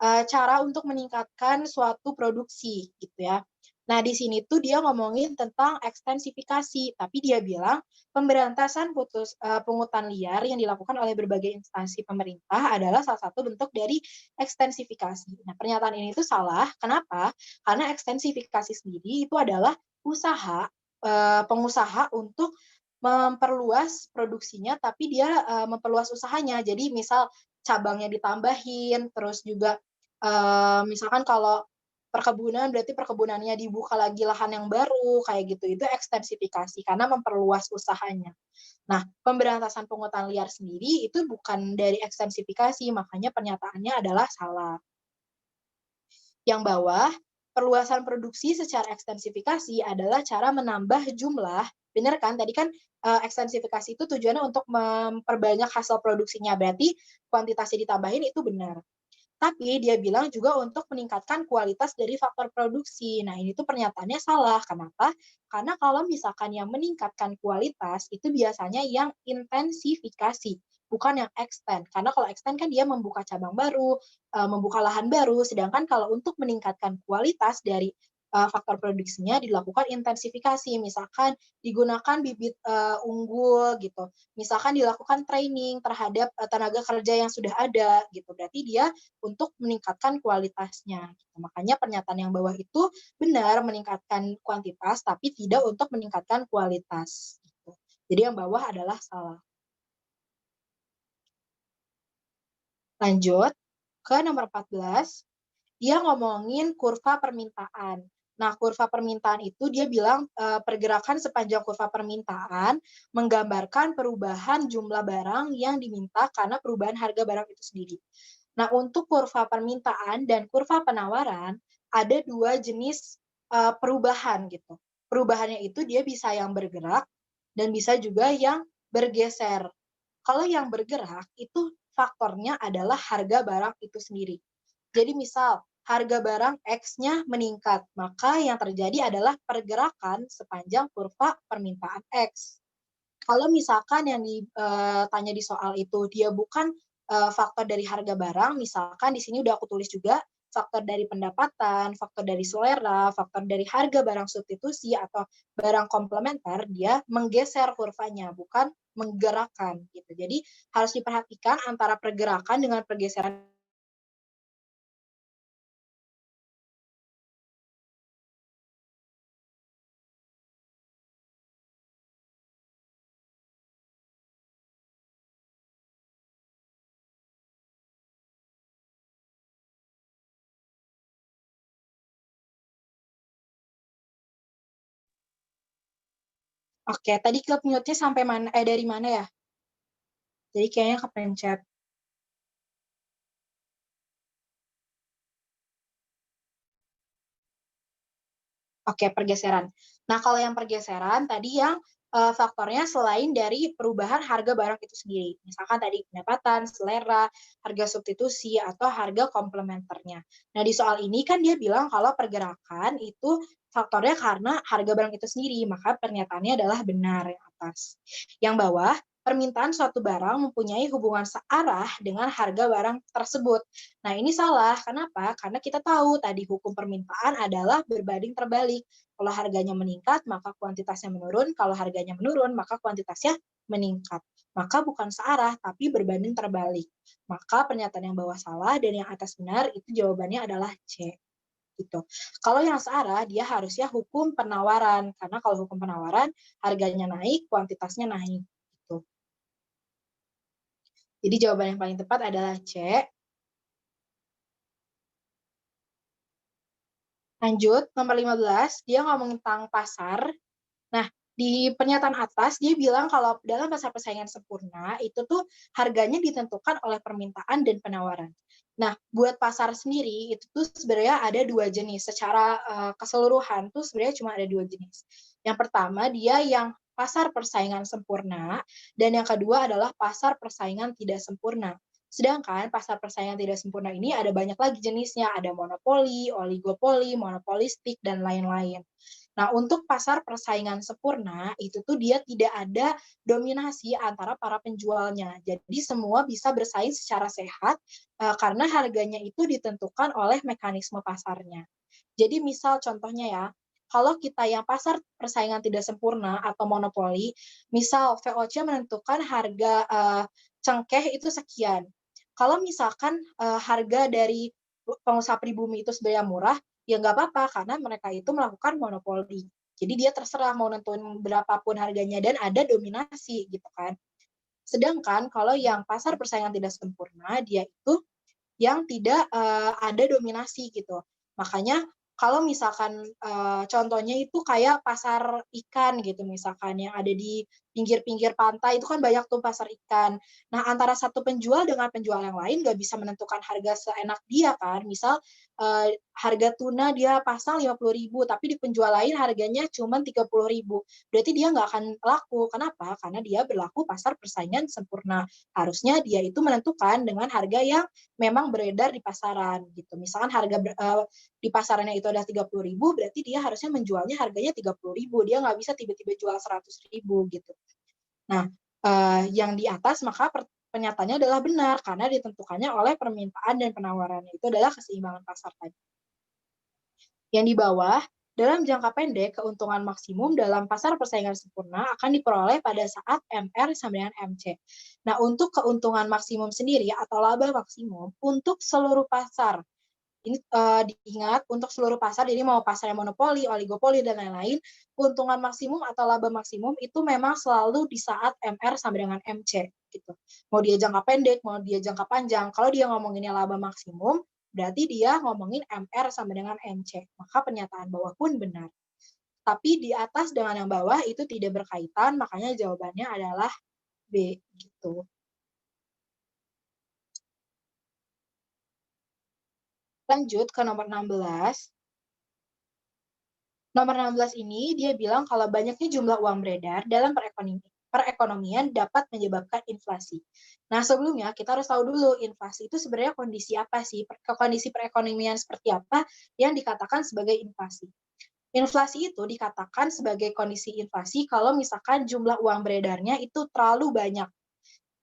cara untuk meningkatkan suatu produksi gitu ya. Nah, di sini tuh dia ngomongin tentang ekstensifikasi, tapi dia bilang pemberantasan pungutan liar yang dilakukan oleh berbagai instansi pemerintah adalah salah satu bentuk dari ekstensifikasi. Nah, pernyataan ini tuh salah, kenapa? Karena ekstensifikasi sendiri itu adalah usaha, pengusaha untuk memperluas produksinya, tapi dia, memperluas usahanya. Jadi misal cabangnya ditambahin, terus juga, misalkan kalau perkebunan, berarti perkebunannya dibuka lagi lahan yang baru, kayak gitu. Itu ekstensifikasi, karena memperluas usahanya. Nah, pemberantasan pungutan liar sendiri itu bukan dari ekstensifikasi, makanya pernyataannya adalah salah. Yang bawah, perluasan produksi secara ekstensifikasi adalah cara menambah jumlah, benar kan? Tadi kan ekstensifikasi itu tujuannya untuk memperbanyak hasil produksinya, berarti kuantitasnya ditambahin itu benar. Tapi dia bilang juga untuk meningkatkan kualitas dari faktor produksi. Nah, ini tuh pernyataannya salah. Kenapa? Karena kalau misalkan yang meningkatkan kualitas itu biasanya yang intensifikasi, bukan yang extend. Karena kalau extend kan dia membuka cabang baru, membuka lahan baru, sedangkan kalau untuk meningkatkan kualitas dari faktor produksinya dilakukan intensifikasi. Misalkan digunakan bibit unggul gitu. Misalkan dilakukan training terhadap tenaga kerja yang sudah ada gitu. Berarti dia untuk meningkatkan kualitasnya, gitu. Makanya pernyataan yang bawah itu benar meningkatkan kuantitas, tapi tidak untuk meningkatkan kualitas, gitu. Jadi yang bawah adalah salah. Lanjut ke nomor 14, dia ngomongin kurva permintaan. Nah, kurva permintaan itu dia bilang, pergerakan sepanjang kurva permintaan menggambarkan perubahan jumlah barang yang diminta karena perubahan harga barang itu sendiri. Nah, untuk kurva permintaan dan kurva penawaran, ada 2 jenis, perubahan gitu. Perubahannya itu dia bisa yang bergerak dan bisa juga yang bergeser. Kalau yang bergerak itu faktornya adalah harga barang itu sendiri. Jadi misal harga barang X-nya meningkat, maka yang terjadi adalah pergerakan sepanjang kurva permintaan X. Kalau misalkan yang ditanya di soal itu dia bukan, faktor dari harga barang, misalkan di sini udah aku tulis juga, faktor dari pendapatan, faktor dari selera, faktor dari harga barang substitusi atau barang komplementer, dia menggeser kurvanya, bukan menggerakkan, gitu. Jadi harus diperhatikan antara pergerakan dengan pergeseran. Oke, tadi club mute-nya sampai mana dari mana ya? Jadi kayaknya kepencet. Oke, pergeseran. Nah, kalau yang pergeseran tadi yang, faktornya selain dari perubahan harga barang itu sendiri. Misalkan tadi pendapatan, selera, harga substitusi, atau harga komplementernya. Nah, di soal ini kan dia bilang kalau pergerakan itu faktornya karena harga barang itu sendiri, maka pernyataannya adalah benar yang atas. Yang bawah, permintaan suatu barang mempunyai hubungan searah dengan harga barang tersebut. Nah, ini salah. Kenapa? Karena kita tahu tadi hukum permintaan adalah berbanding terbalik. Kalau harganya meningkat, maka kuantitasnya menurun. Kalau harganya menurun, maka kuantitasnya meningkat. Maka bukan searah, tapi berbanding terbalik. Maka pernyataan yang bawah salah dan yang atas benar, itu jawabannya adalah C. Gitu. Kalau yang searah, dia harusnya hukum penawaran. Karena kalau hukum penawaran, harganya naik, kuantitasnya naik. Gitu. Jadi jawaban yang paling tepat adalah C. Lanjut, nomor 15, dia ngomongin tentang pasar. Nah, di pernyataan atas dia bilang kalau dalam pasar persaingan sempurna itu tuh harganya ditentukan oleh permintaan dan penawaran. Nah, buat pasar sendiri itu tuh sebenarnya ada dua jenis. Secara keseluruhan tuh sebenarnya cuma ada dua jenis. Yang pertama dia yang pasar persaingan sempurna dan yang kedua adalah pasar persaingan tidak sempurna. Sedangkan pasar persaingan tidak sempurna ini ada banyak lagi jenisnya, ada monopoli, oligopoli, monopolistik, dan lain-lain. Nah, untuk pasar persaingan sempurna, itu tuh dia tidak ada dominasi antara para penjualnya. Jadi semua bisa bersaing secara sehat, karena harganya itu ditentukan oleh mekanisme pasarnya. Jadi misal contohnya ya, kalau kita yang pasar persaingan tidak sempurna atau monopoli, misal VOC menentukan harga, cengkeh itu sekian. Kalau misalkan, harga dari pengusaha pribumi itu sebenarnya murah, ya nggak apa-apa karena mereka itu melakukan monopoli. Jadi dia terserah mau nentuin berapapun harganya dan ada dominasi gitu kan. Sedangkan kalau yang pasar persaingan tidak sempurna, dia itu yang tidak, ada dominasi gitu. Makanya kalau misalkan, contohnya itu kayak pasar ikan gitu misalkan yang ada di pinggir-pinggir pantai itu kan banyak tuh pasar ikan. Nah, antara satu penjual dengan penjual yang lain nggak bisa menentukan harga seenak dia kan. Misal, harga tuna dia pasang 50.000 tapi di penjual lain harganya cuma 30.000. Berarti dia nggak akan laku. Kenapa? Karena dia berlaku pasar persaingan sempurna. Harusnya dia itu menentukan dengan harga yang memang beredar di pasaran gitu. Misalkan harga di pasarannya itu ada 30.000, berarti dia harusnya menjualnya harganya 30.000. Dia nggak bisa tiba-tiba jual 100.000 gitu. Nah, yang di atas maka pernyataannya adalah benar karena ditentukannya oleh permintaan dan penawarannya. Itu adalah keseimbangan pasar tadi. Yang di bawah, dalam jangka pendek, keuntungan maksimum dalam pasar persaingan sempurna akan diperoleh pada saat MR sama dengan MC. Nah, untuk keuntungan maksimum sendiri atau laba maksimum untuk seluruh pasar, ini diingat untuk seluruh pasar, jadi mau pasar yang monopoli, oligopoli, dan lain-lain, keuntungan maksimum atau laba maksimum itu memang selalu di saat MR sama dengan MC gitu. Mau dia jangka pendek, mau dia jangka panjang, kalau dia ngomonginnya laba maksimum, berarti dia ngomongin MR sama dengan MC. Maka pernyataan bawah pun benar. Tapi di atas dengan yang bawah itu tidak berkaitan, makanya jawabannya adalah B gitu. Lanjut ke nomor 16. Nomor 16 ini dia bilang kalau banyaknya jumlah uang beredar dalam perekonomian dapat menyebabkan inflasi. Nah, sebelumnya kita harus tahu dulu inflasi itu sebenarnya kondisi apa sih? Kondisi perekonomian seperti apa yang dikatakan sebagai inflasi. Inflasi itu dikatakan sebagai kondisi inflasi kalau misalkan jumlah uang beredarnya itu terlalu banyak.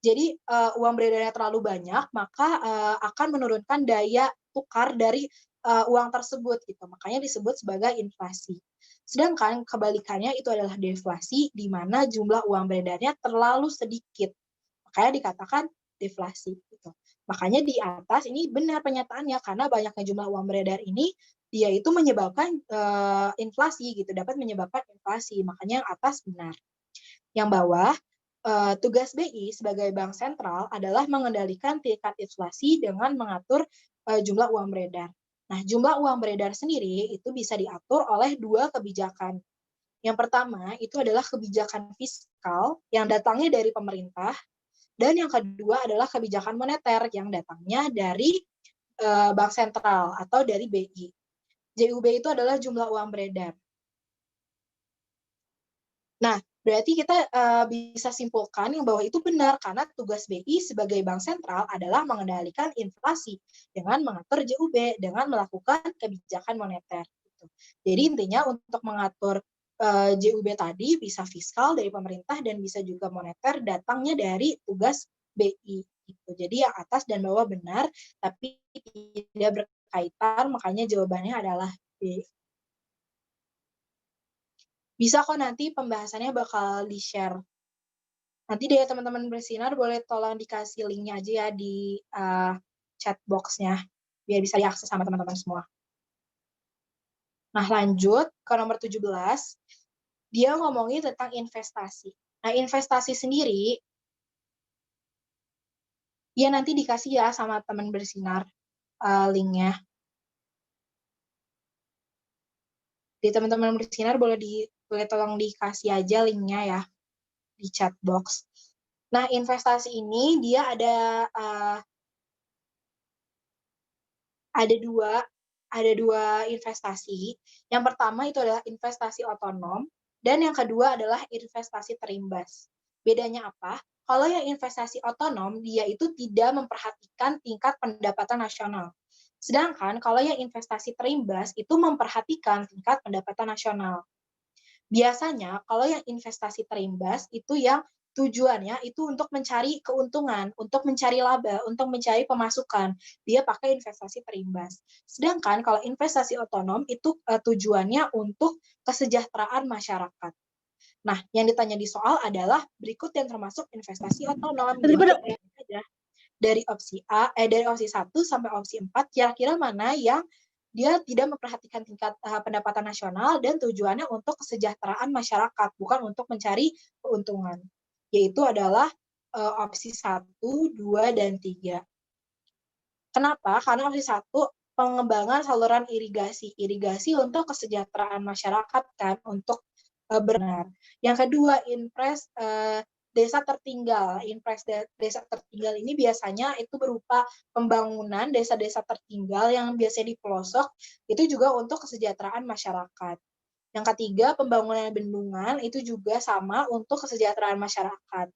Jadi, uang beredarnya terlalu banyak, maka, akan menurunkan daya tukar dari, uang tersebut gitu, makanya disebut sebagai inflasi. Sedangkan kebalikannya itu adalah deflasi, di mana jumlah uang beredarnya terlalu sedikit, makanya dikatakan deflasi gitu. Makanya di atas ini benar penyataannya, karena banyaknya jumlah uang beredar ini, dia itu menyebabkan, inflasi gitu, dapat menyebabkan inflasi, makanya yang atas benar. Yang bawah, tugas BI sebagai bank sentral adalah mengendalikan tingkat inflasi dengan mengatur, jumlah uang beredar. Nah, jumlah uang beredar sendiri itu bisa diatur oleh 2 kebijakan. Yang pertama itu adalah kebijakan fiskal yang datangnya dari pemerintah, dan yang kedua adalah kebijakan moneter yang datangnya dari, bank sentral atau dari BI. JUB itu adalah jumlah uang beredar. Nah, berarti kita, bisa simpulkan yang bawah itu benar, karena tugas BI sebagai bank sentral adalah mengendalikan inflasi dengan mengatur JUB, dengan melakukan kebijakan moneter, gitu. Jadi intinya untuk mengatur JUB tadi bisa fiskal dari pemerintah dan bisa juga moneter, datangnya dari tugas BI. Gitu. Jadi yang atas dan bawah benar, tapi tidak berkaitan, makanya jawabannya adalah B. Bisa kok nanti pembahasannya bakal di-share. Nanti deh teman-teman bersinar boleh tolong dikasih linknya aja ya di chat box-nya, biar bisa diakses sama teman-teman semua. Nah lanjut ke nomor 17, dia ngomongin tentang investasi. Nah investasi sendiri, dia nanti dikasih ya sama teman bersinar linknya. Di teman-teman bersinar boleh tolong dikasih aja linknya ya di chat box. Nah investasi ini dia ada dua investasi. Yang pertama itu adalah investasi otonom, dan yang kedua adalah investasi terimbas. Bedanya apa? Kalau yang investasi otonom, dia itu tidak memperhatikan tingkat pendapatan nasional. Sedangkan kalau yang investasi terimbas, itu memperhatikan tingkat pendapatan nasional. Biasanya kalau yang investasi terimbas itu yang tujuannya itu untuk mencari keuntungan, untuk mencari laba, untuk mencari pemasukan. Dia pakai investasi terimbas. Sedangkan kalau investasi otonom itu tujuannya untuk kesejahteraan masyarakat. Nah, yang ditanya di soal adalah berikut yang termasuk investasi otonom. Jadi aja dari opsi dari opsi 1 sampai opsi 4, kira-kira mana yang dia tidak memperhatikan tingkat pendapatan nasional dan tujuannya untuk kesejahteraan masyarakat, bukan untuk mencari keuntungan. Yaitu adalah opsi 1, 2, dan 3. Kenapa? Karena opsi 1, pengembangan saluran irigasi. Irigasi untuk kesejahteraan masyarakat kan, untuk benar. Yang kedua, impres desa tertinggal. Impres desa tertinggal ini biasanya itu berupa pembangunan desa-desa tertinggal yang biasanya di pelosok, itu juga untuk kesejahteraan masyarakat. Yang ketiga, pembangunan bendungan itu juga sama untuk kesejahteraan masyarakat.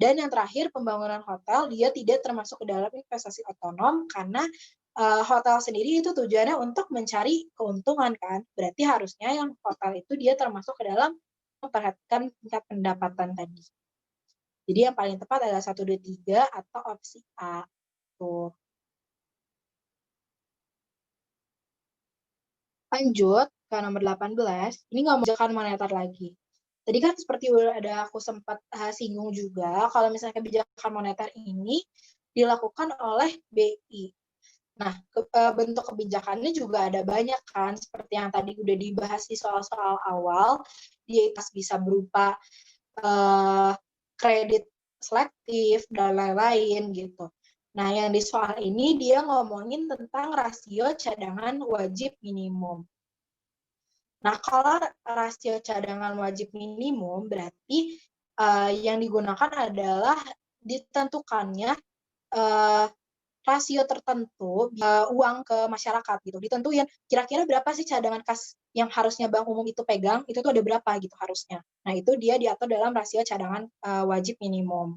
Dan yang terakhir, pembangunan hotel, dia tidak termasuk ke dalam investasi otonom karena hotel sendiri itu tujuannya untuk mencari keuntungan kan. Berarti harusnya yang hotel itu dia termasuk ke dalam memperhatikan tingkat pendapatan tadi. Jadi yang paling tepat adalah 1, 2, 3 atau opsi A. Tuh. Lanjut ke nomor 18, ini ngomong kebijakan moneter lagi. Tadi kan seperti udah ada aku sempat singgung juga, kalau misalnya kebijakan moneter ini dilakukan oleh BI. Nah, bentuk kebijakannya juga ada banyak kan, seperti yang tadi udah dibahas di soal-soal awal, dia bisa berupa kredit selektif, dan lain-lain gitu. Nah, yang di soal ini dia ngomongin tentang rasio cadangan wajib minimum. Nah, kalau rasio cadangan wajib minimum berarti yang digunakan adalah ditentukannya rasio tertentu uang ke masyarakat gitu. Ditentuin kira-kira berapa sih cadangan kas yang harusnya bank umum itu pegang, itu tuh ada berapa gitu harusnya. Nah, itu dia diatur dalam rasio cadangan wajib minimum.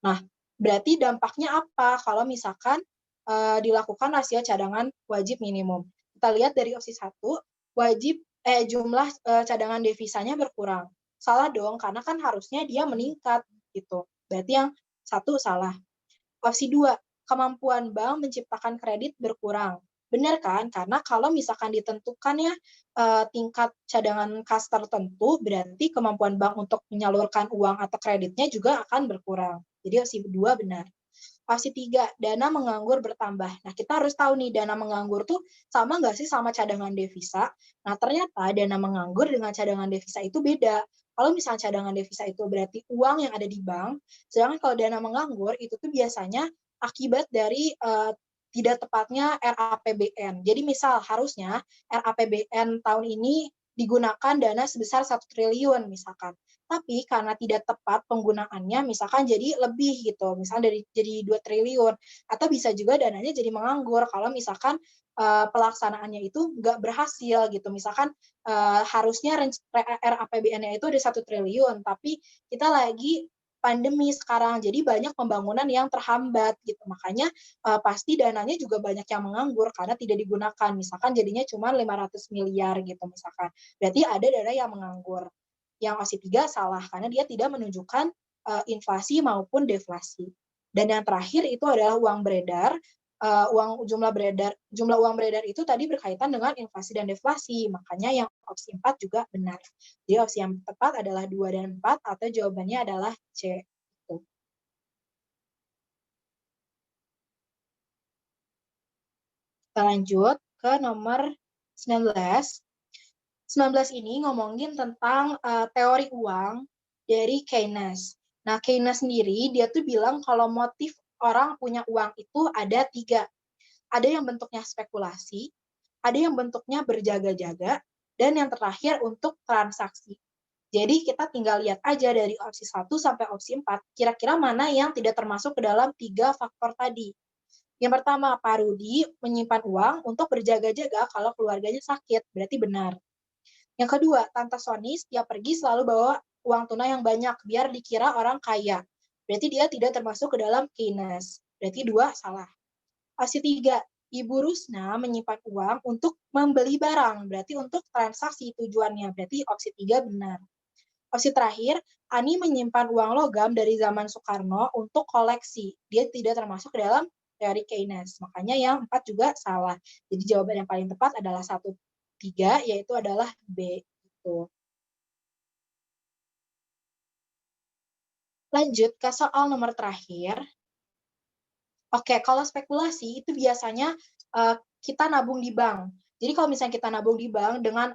Nah, berarti dampaknya apa kalau misalkan dilakukan rasio cadangan wajib minimum? Kita lihat dari opsi 1, jumlah cadangan devisanya berkurang. Salah dong, karena kan harusnya dia meningkat gitu. Berarti yang 1 salah. Opsi 2, kemampuan bank menciptakan kredit berkurang. Benar kan? Karena kalau misalkan ditentukan ya tingkat cadangan kas tertentu, berarti kemampuan bank untuk menyalurkan uang atau kreditnya juga akan berkurang. Jadi opsi 2 benar. Opsi 3, dana menganggur bertambah. Nah, kita harus tahu nih, dana menganggur tuh sama nggak sih sama cadangan devisa? Nah, ternyata dana menganggur dengan cadangan devisa itu beda. Kalau misalnya cadangan devisa itu berarti uang yang ada di bank, sedangkan kalau dana menganggur itu tuh biasanya akibat dari tidak tepatnya RAPBN. Jadi misal harusnya RAPBN tahun ini digunakan dana sebesar 1 triliun misalkan. Tapi karena tidak tepat penggunaannya, misalkan jadi lebih gitu, misalnya jadi 2 triliun, atau bisa juga dananya jadi menganggur kalau misalkan pelaksanaannya itu nggak berhasil gitu. Misalkan harusnya RAPBN-nya itu ada 1 triliun, tapi kita lagi pandemi sekarang, jadi banyak pembangunan yang terhambat gitu. Makanya pasti dananya juga banyak yang menganggur karena tidak digunakan. Misalkan jadinya cuma 500 miliar gitu misalkan. Berarti ada dana yang menganggur. Yang opsi 3 salah karena dia tidak menunjukkan inflasi maupun deflasi. Dan yang terakhir itu adalah uang beredar. Jumlah uang beredar itu tadi berkaitan dengan inflasi dan deflasi. Makanya yang opsi 4 juga benar. Jadi opsi yang tepat adalah 2 dan 4 atau jawabannya adalah C. Gitu. Kita lanjut ke nomor 19. 19 ini ngomongin tentang teori uang dari Keynes. Nah, Keynes sendiri dia tuh bilang kalau motif orang punya uang itu ada 3. Ada yang bentuknya spekulasi, ada yang bentuknya berjaga-jaga, dan yang terakhir untuk transaksi. Jadi kita tinggal lihat aja dari opsi 1 sampai opsi 4, kira-kira mana yang tidak termasuk ke dalam 3 faktor tadi. Yang pertama, Pak Rudi menyimpan uang untuk berjaga-jaga kalau keluarganya sakit, berarti benar. Yang kedua, Tante Sony setiap pergi selalu bawa uang tunai yang banyak, biar dikira orang kaya. Berarti dia tidak termasuk ke dalam Keynes. Berarti 2 salah. Opsi 3, Ibu Rusna menyimpan uang untuk membeli barang, berarti untuk transaksi tujuannya, berarti opsi 3 benar. Opsi terakhir, Ani menyimpan uang logam dari zaman Soekarno untuk koleksi. Dia tidak termasuk ke dalam teori Keynes. Makanya yang 4 juga salah. Jadi jawaban yang paling tepat adalah 1, 3, yaitu adalah B. Gitu. Lanjut ke soal nomor terakhir. Oke, kalau spekulasi itu biasanya kita nabung di bank. Jadi kalau misalnya kita nabung di bank dengan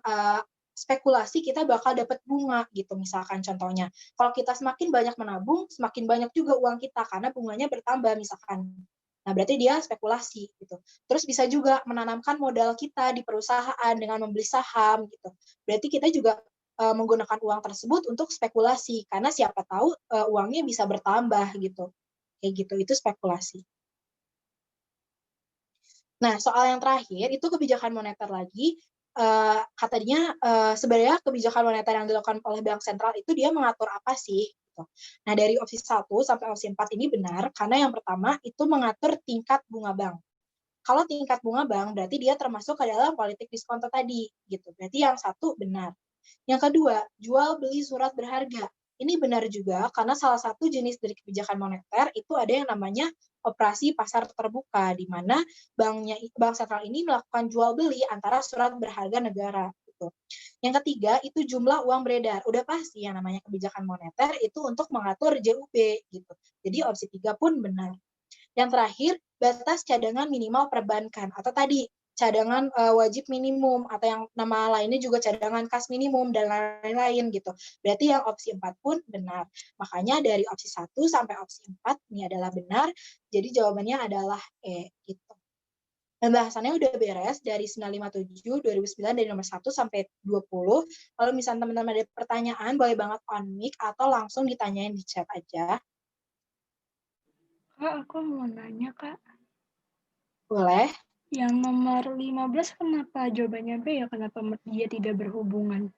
spekulasi kita bakal dapat bunga gitu misalkan contohnya. Kalau kita semakin banyak menabung, semakin banyak juga uang kita karena bunganya bertambah misalkan. Nah, berarti dia spekulasi gitu. Terus bisa juga menanamkan modal kita di perusahaan dengan membeli saham gitu. Berarti kita juga menggunakan uang tersebut untuk spekulasi karena siapa tahu uangnya bisa bertambah gitu. Kayak gitu, itu spekulasi. Nah, soal yang terakhir itu kebijakan moneter lagi, katanya, sebenarnya kebijakan moneter yang dilakukan oleh bank sentral itu dia mengatur apa sih, gitu. Nah, dari opsi 1 sampai opsi 4 ini benar, karena yang pertama itu mengatur tingkat bunga bank. Kalau tingkat bunga bank berarti dia termasuk ke dalam politik diskonto tadi, gitu. Berarti yang 1 benar. Yang kedua, jual beli surat berharga. Ini benar juga karena salah satu jenis dari kebijakan moneter itu ada yang namanya operasi pasar terbuka, di mana bank sentral ini melakukan jual beli antara surat berharga negara. Gitu. Yang ketiga itu jumlah uang beredar. Udah pasti yang namanya kebijakan moneter itu untuk mengatur JUB gitu. Jadi opsi 3 pun benar. Yang terakhir, batas cadangan minimal perbankan atau tadi cadangan wajib minimum atau yang nama lainnya juga cadangan kas minimum dan lain-lain gitu. Berarti yang opsi 4 pun benar. Makanya dari opsi 1 sampai opsi 4 ini adalah benar. Jadi jawabannya adalah E gitu. Dan bahasannya udah beres dari 957, 2009 dari nomor 1 sampai 20. Kalau misalnya teman-teman ada pertanyaan, boleh banget on mic atau langsung ditanyain di chat aja. Kak, aku mau nanya, Kak. Boleh. Yang nomor 15 kenapa jawabannya B ya? Kenapa dia tidak berhubungan?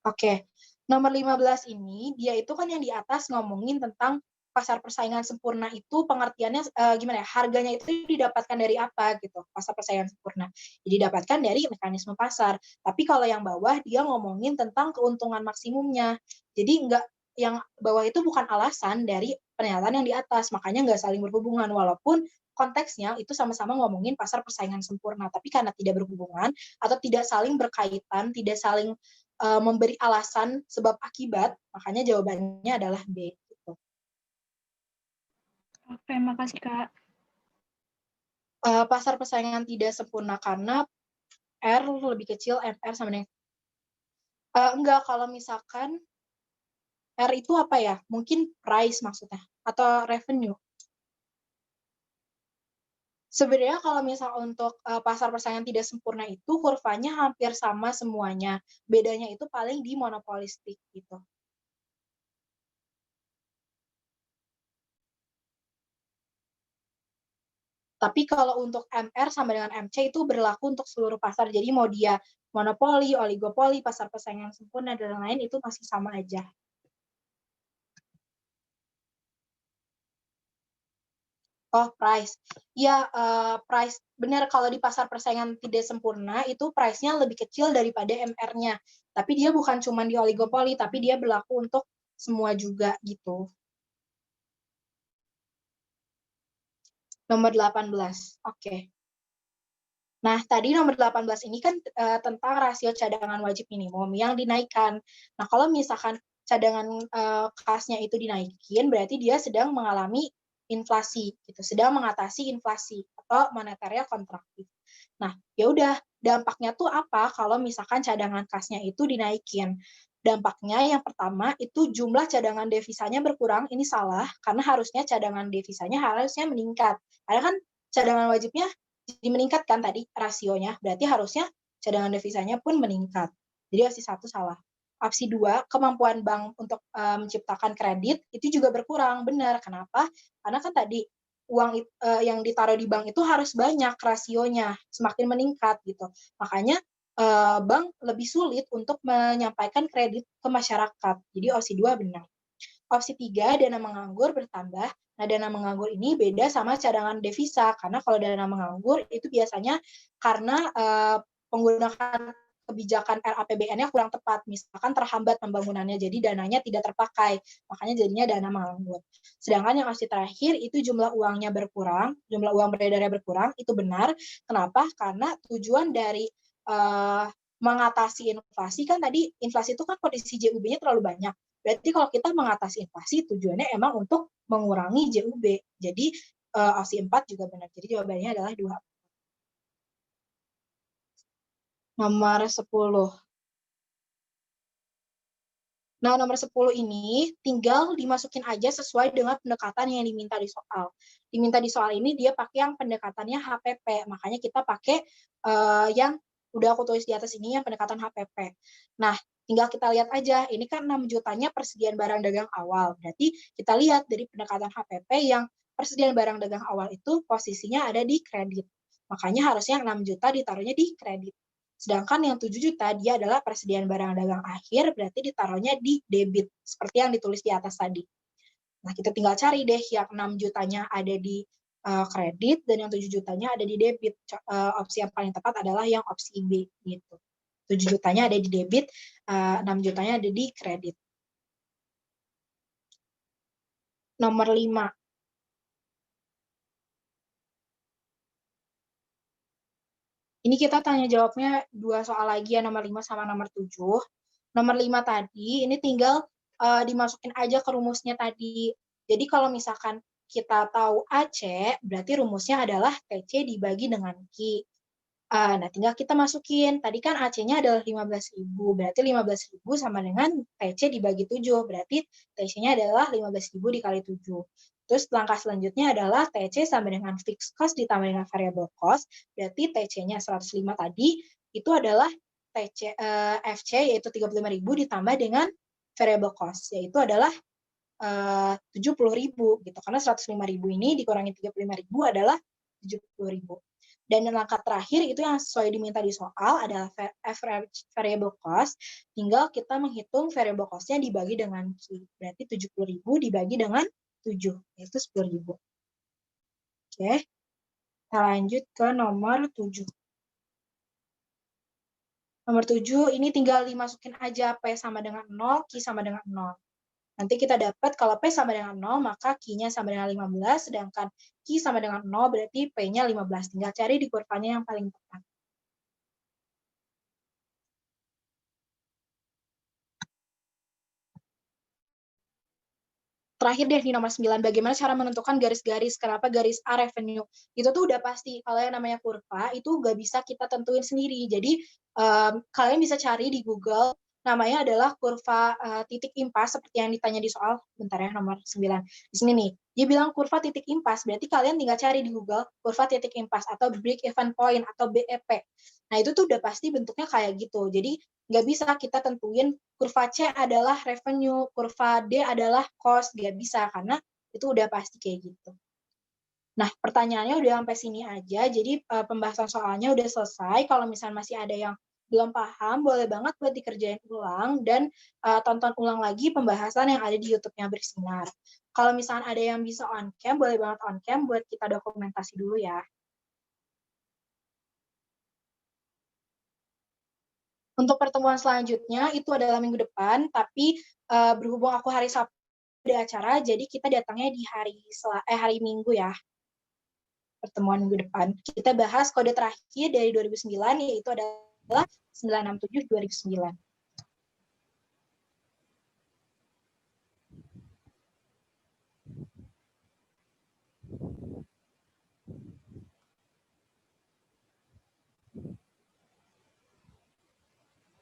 Oke, nomor 15 ini, dia itu kan yang di atas ngomongin tentang pasar persaingan sempurna itu pengertiannya gimana ya, harganya itu didapatkan dari apa gitu, pasar persaingan sempurna. Didapatkan dari mekanisme pasar. Tapi kalau yang bawah dia ngomongin tentang keuntungan maksimumnya. Jadi enggak, yang bawah itu bukan alasan dari pernyataan yang di atas, makanya nggak saling berhubungan. Walaupun konteksnya itu sama-sama ngomongin pasar persaingan sempurna, tapi karena tidak berhubungan atau tidak saling berkaitan, tidak saling memberi alasan sebab akibat, makanya jawabannya adalah B. Gitu. Oke, makasih Kak. Pasar persaingan tidak sempurna karena R lebih kecil, MR sama dengan enggak, kalau misalkan R itu apa ya? Mungkin price maksudnya atau revenue. Sebenarnya kalau misal untuk pasar persaingan tidak sempurna itu kurvanya hampir sama semuanya. Bedanya itu paling di monopolistik gitu. Tapi kalau untuk MR sama dengan MC itu berlaku untuk seluruh pasar. Jadi mau dia monopoli, oligopoli, pasar persaingan sempurna, dan lain-lain itu masih sama aja. Oh, price. Iya, price benar kalau di pasar persaingan tidak sempurna itu price-nya lebih kecil daripada MR-nya. Tapi dia bukan cuma di oligopoli, tapi dia berlaku untuk semua juga gitu. Nomor 18. Oke. Nah, tadi nomor 18 ini kan tentang rasio cadangan wajib minimum yang dinaikkan. Nah, kalau misalkan cadangan kasnya itu dinaikin, berarti dia sedang mengalami inflasi, gitu, sedang mengatasi inflasi atau moneternya kontraktif. Nah, ya udah, dampaknya tuh apa kalau misalkan cadangan kasnya itu dinaikin? Dampaknya yang pertama itu jumlah cadangan devisanya berkurang, ini salah, karena harusnya cadangan devisanya harusnya meningkat. Karena kan cadangan wajibnya jadi meningkat kan tadi rasionya, berarti harusnya cadangan devisanya pun meningkat. Jadi opsi 1 salah. Opsi 2, kemampuan bank untuk menciptakan kredit itu juga berkurang, benar. Kenapa? Karena kan tadi uang yang ditaruh di bank itu harus banyak rasionya, semakin meningkat gitu. Makanya bank lebih sulit untuk menyampaikan kredit ke masyarakat. Jadi opsi 2 benar. Opsi 3, dana menganggur bertambah. Nah, dana menganggur ini beda sama cadangan devisa, karena kalau dana menganggur itu biasanya karena penggunaan kebijakan RAPBN-nya kurang tepat, misalkan terhambat pembangunannya, jadi dananya tidak terpakai, makanya jadinya dana menganggur. Sedangkan yang opsi terakhir itu jumlah uangnya berkurang, jumlah uang beredarnya berkurang, itu benar. Kenapa? Karena tujuan dari mengatasi inflasi kan tadi, inflasi itu kan kondisi JUB-nya terlalu banyak. Berarti kalau kita mengatasi inflasi tujuannya emang untuk mengurangi JUB. Jadi opsi 4 juga benar. Jadi jawabannya adalah 2. Nomor 10. Nah, nomor 10 ini tinggal dimasukin aja sesuai dengan pendekatan yang diminta di soal. Diminta di soal ini dia pakai yang pendekatannya HPP, makanya kita pakai yang udah aku tulis di atas ini yang pendekatan HPP. Nah, tinggal kita lihat aja, ini kan 6 jutanya persediaan barang dagang awal. Berarti kita lihat dari pendekatan HPP yang persediaan barang dagang awal itu posisinya ada di kredit. Makanya harusnya 6 juta ditaruhnya di kredit. Sedangkan yang 7 juta dia adalah persediaan barang dagang akhir, berarti ditaruhnya di debit, seperti yang ditulis di atas tadi. Nah, kita tinggal cari deh yang 6 jutanya ada di kredit dan yang 7 jutanya ada di debit. Opsi yang paling tepat adalah yang opsi B gitu. 7 jutanya ada di debit, 6 jutanya ada di kredit. Nomor 5. Ini kita tanya jawabnya 2 soal lagi ya, nomor 5 sama nomor 7. Nomor 5 tadi, ini tinggal dimasukin aja ke rumusnya tadi. Jadi kalau misalkan kita tahu AC, berarti rumusnya adalah TC dibagi dengan Q. Nah, tinggal kita masukin. Tadi kan AC-nya adalah 15.000, berarti 15.000 sama dengan TC dibagi 7, berarti TC-nya adalah 15.000 dikali 7. Terus langkah selanjutnya adalah TC sama dengan fixed cost ditambah dengan variable cost, berarti TC-nya 105 tadi, itu adalah TC, FC yaitu 35.000 ditambah dengan variable cost, yaitu adalah 70.000 gitu. Karena 105.000 ini dikurangi 35.000 adalah 70.000. Dan yang langkah terakhir itu yang sesuai diminta di soal adalah average variable cost. Tinggal kita menghitung variable cost-nya dibagi dengan Q. Berarti 70.000 dibagi dengan 7, yaitu 10.000. Oke, kita lanjut ke nomor 7. Nomor 7, ini tinggal dimasukin aja P sama dengan 0, Q sama dengan 0. Nanti kita dapat kalau P sama dengan 0, maka Q-nya sama dengan 15, sedangkan Q sama dengan 0, berarti P-nya 15. Tinggal cari di kurvanya yang paling tepat. Terakhir deh di nomor 9, bagaimana cara menentukan garis-garis, kenapa garis A revenue. Itu tuh udah pasti, kalau yang namanya kurva, itu nggak bisa kita tentuin sendiri. Jadi, kalian bisa cari di Google, namanya adalah kurva titik impas, seperti yang ditanya di soal, bentar ya, nomor 9. Di sini nih, dia bilang kurva titik impas, berarti kalian tinggal cari di Google, kurva titik impas, atau break even point, atau BEP. Nah, itu tuh udah pasti bentuknya kayak gitu. Jadi, nggak bisa kita tentuin kurva C adalah revenue, kurva D adalah cost, nggak bisa, karena itu udah pasti kayak gitu. Nah, pertanyaannya udah sampai sini aja, jadi pembahasan soalnya udah selesai. Kalau misalnya masih ada yang belum paham, boleh banget buat dikerjain ulang, dan tonton ulang lagi pembahasan yang ada di YouTube-nya Bersinar. Kalau misalnya ada yang bisa on cam, boleh banget on cam buat kita dokumentasi dulu ya. Untuk pertemuan selanjutnya itu adalah minggu depan, tapi berhubung aku hari Sabtu ada acara, jadi kita datangnya di hari Minggu ya, pertemuan minggu depan. Kita bahas kode terakhir dari 2009, yaitu adalah 967/2009.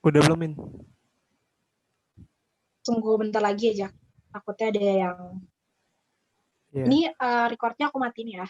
Udah belum, Min? Tunggu bentar lagi aja, takutnya ada yang... Yeah. Ini recordnya aku matiin ya.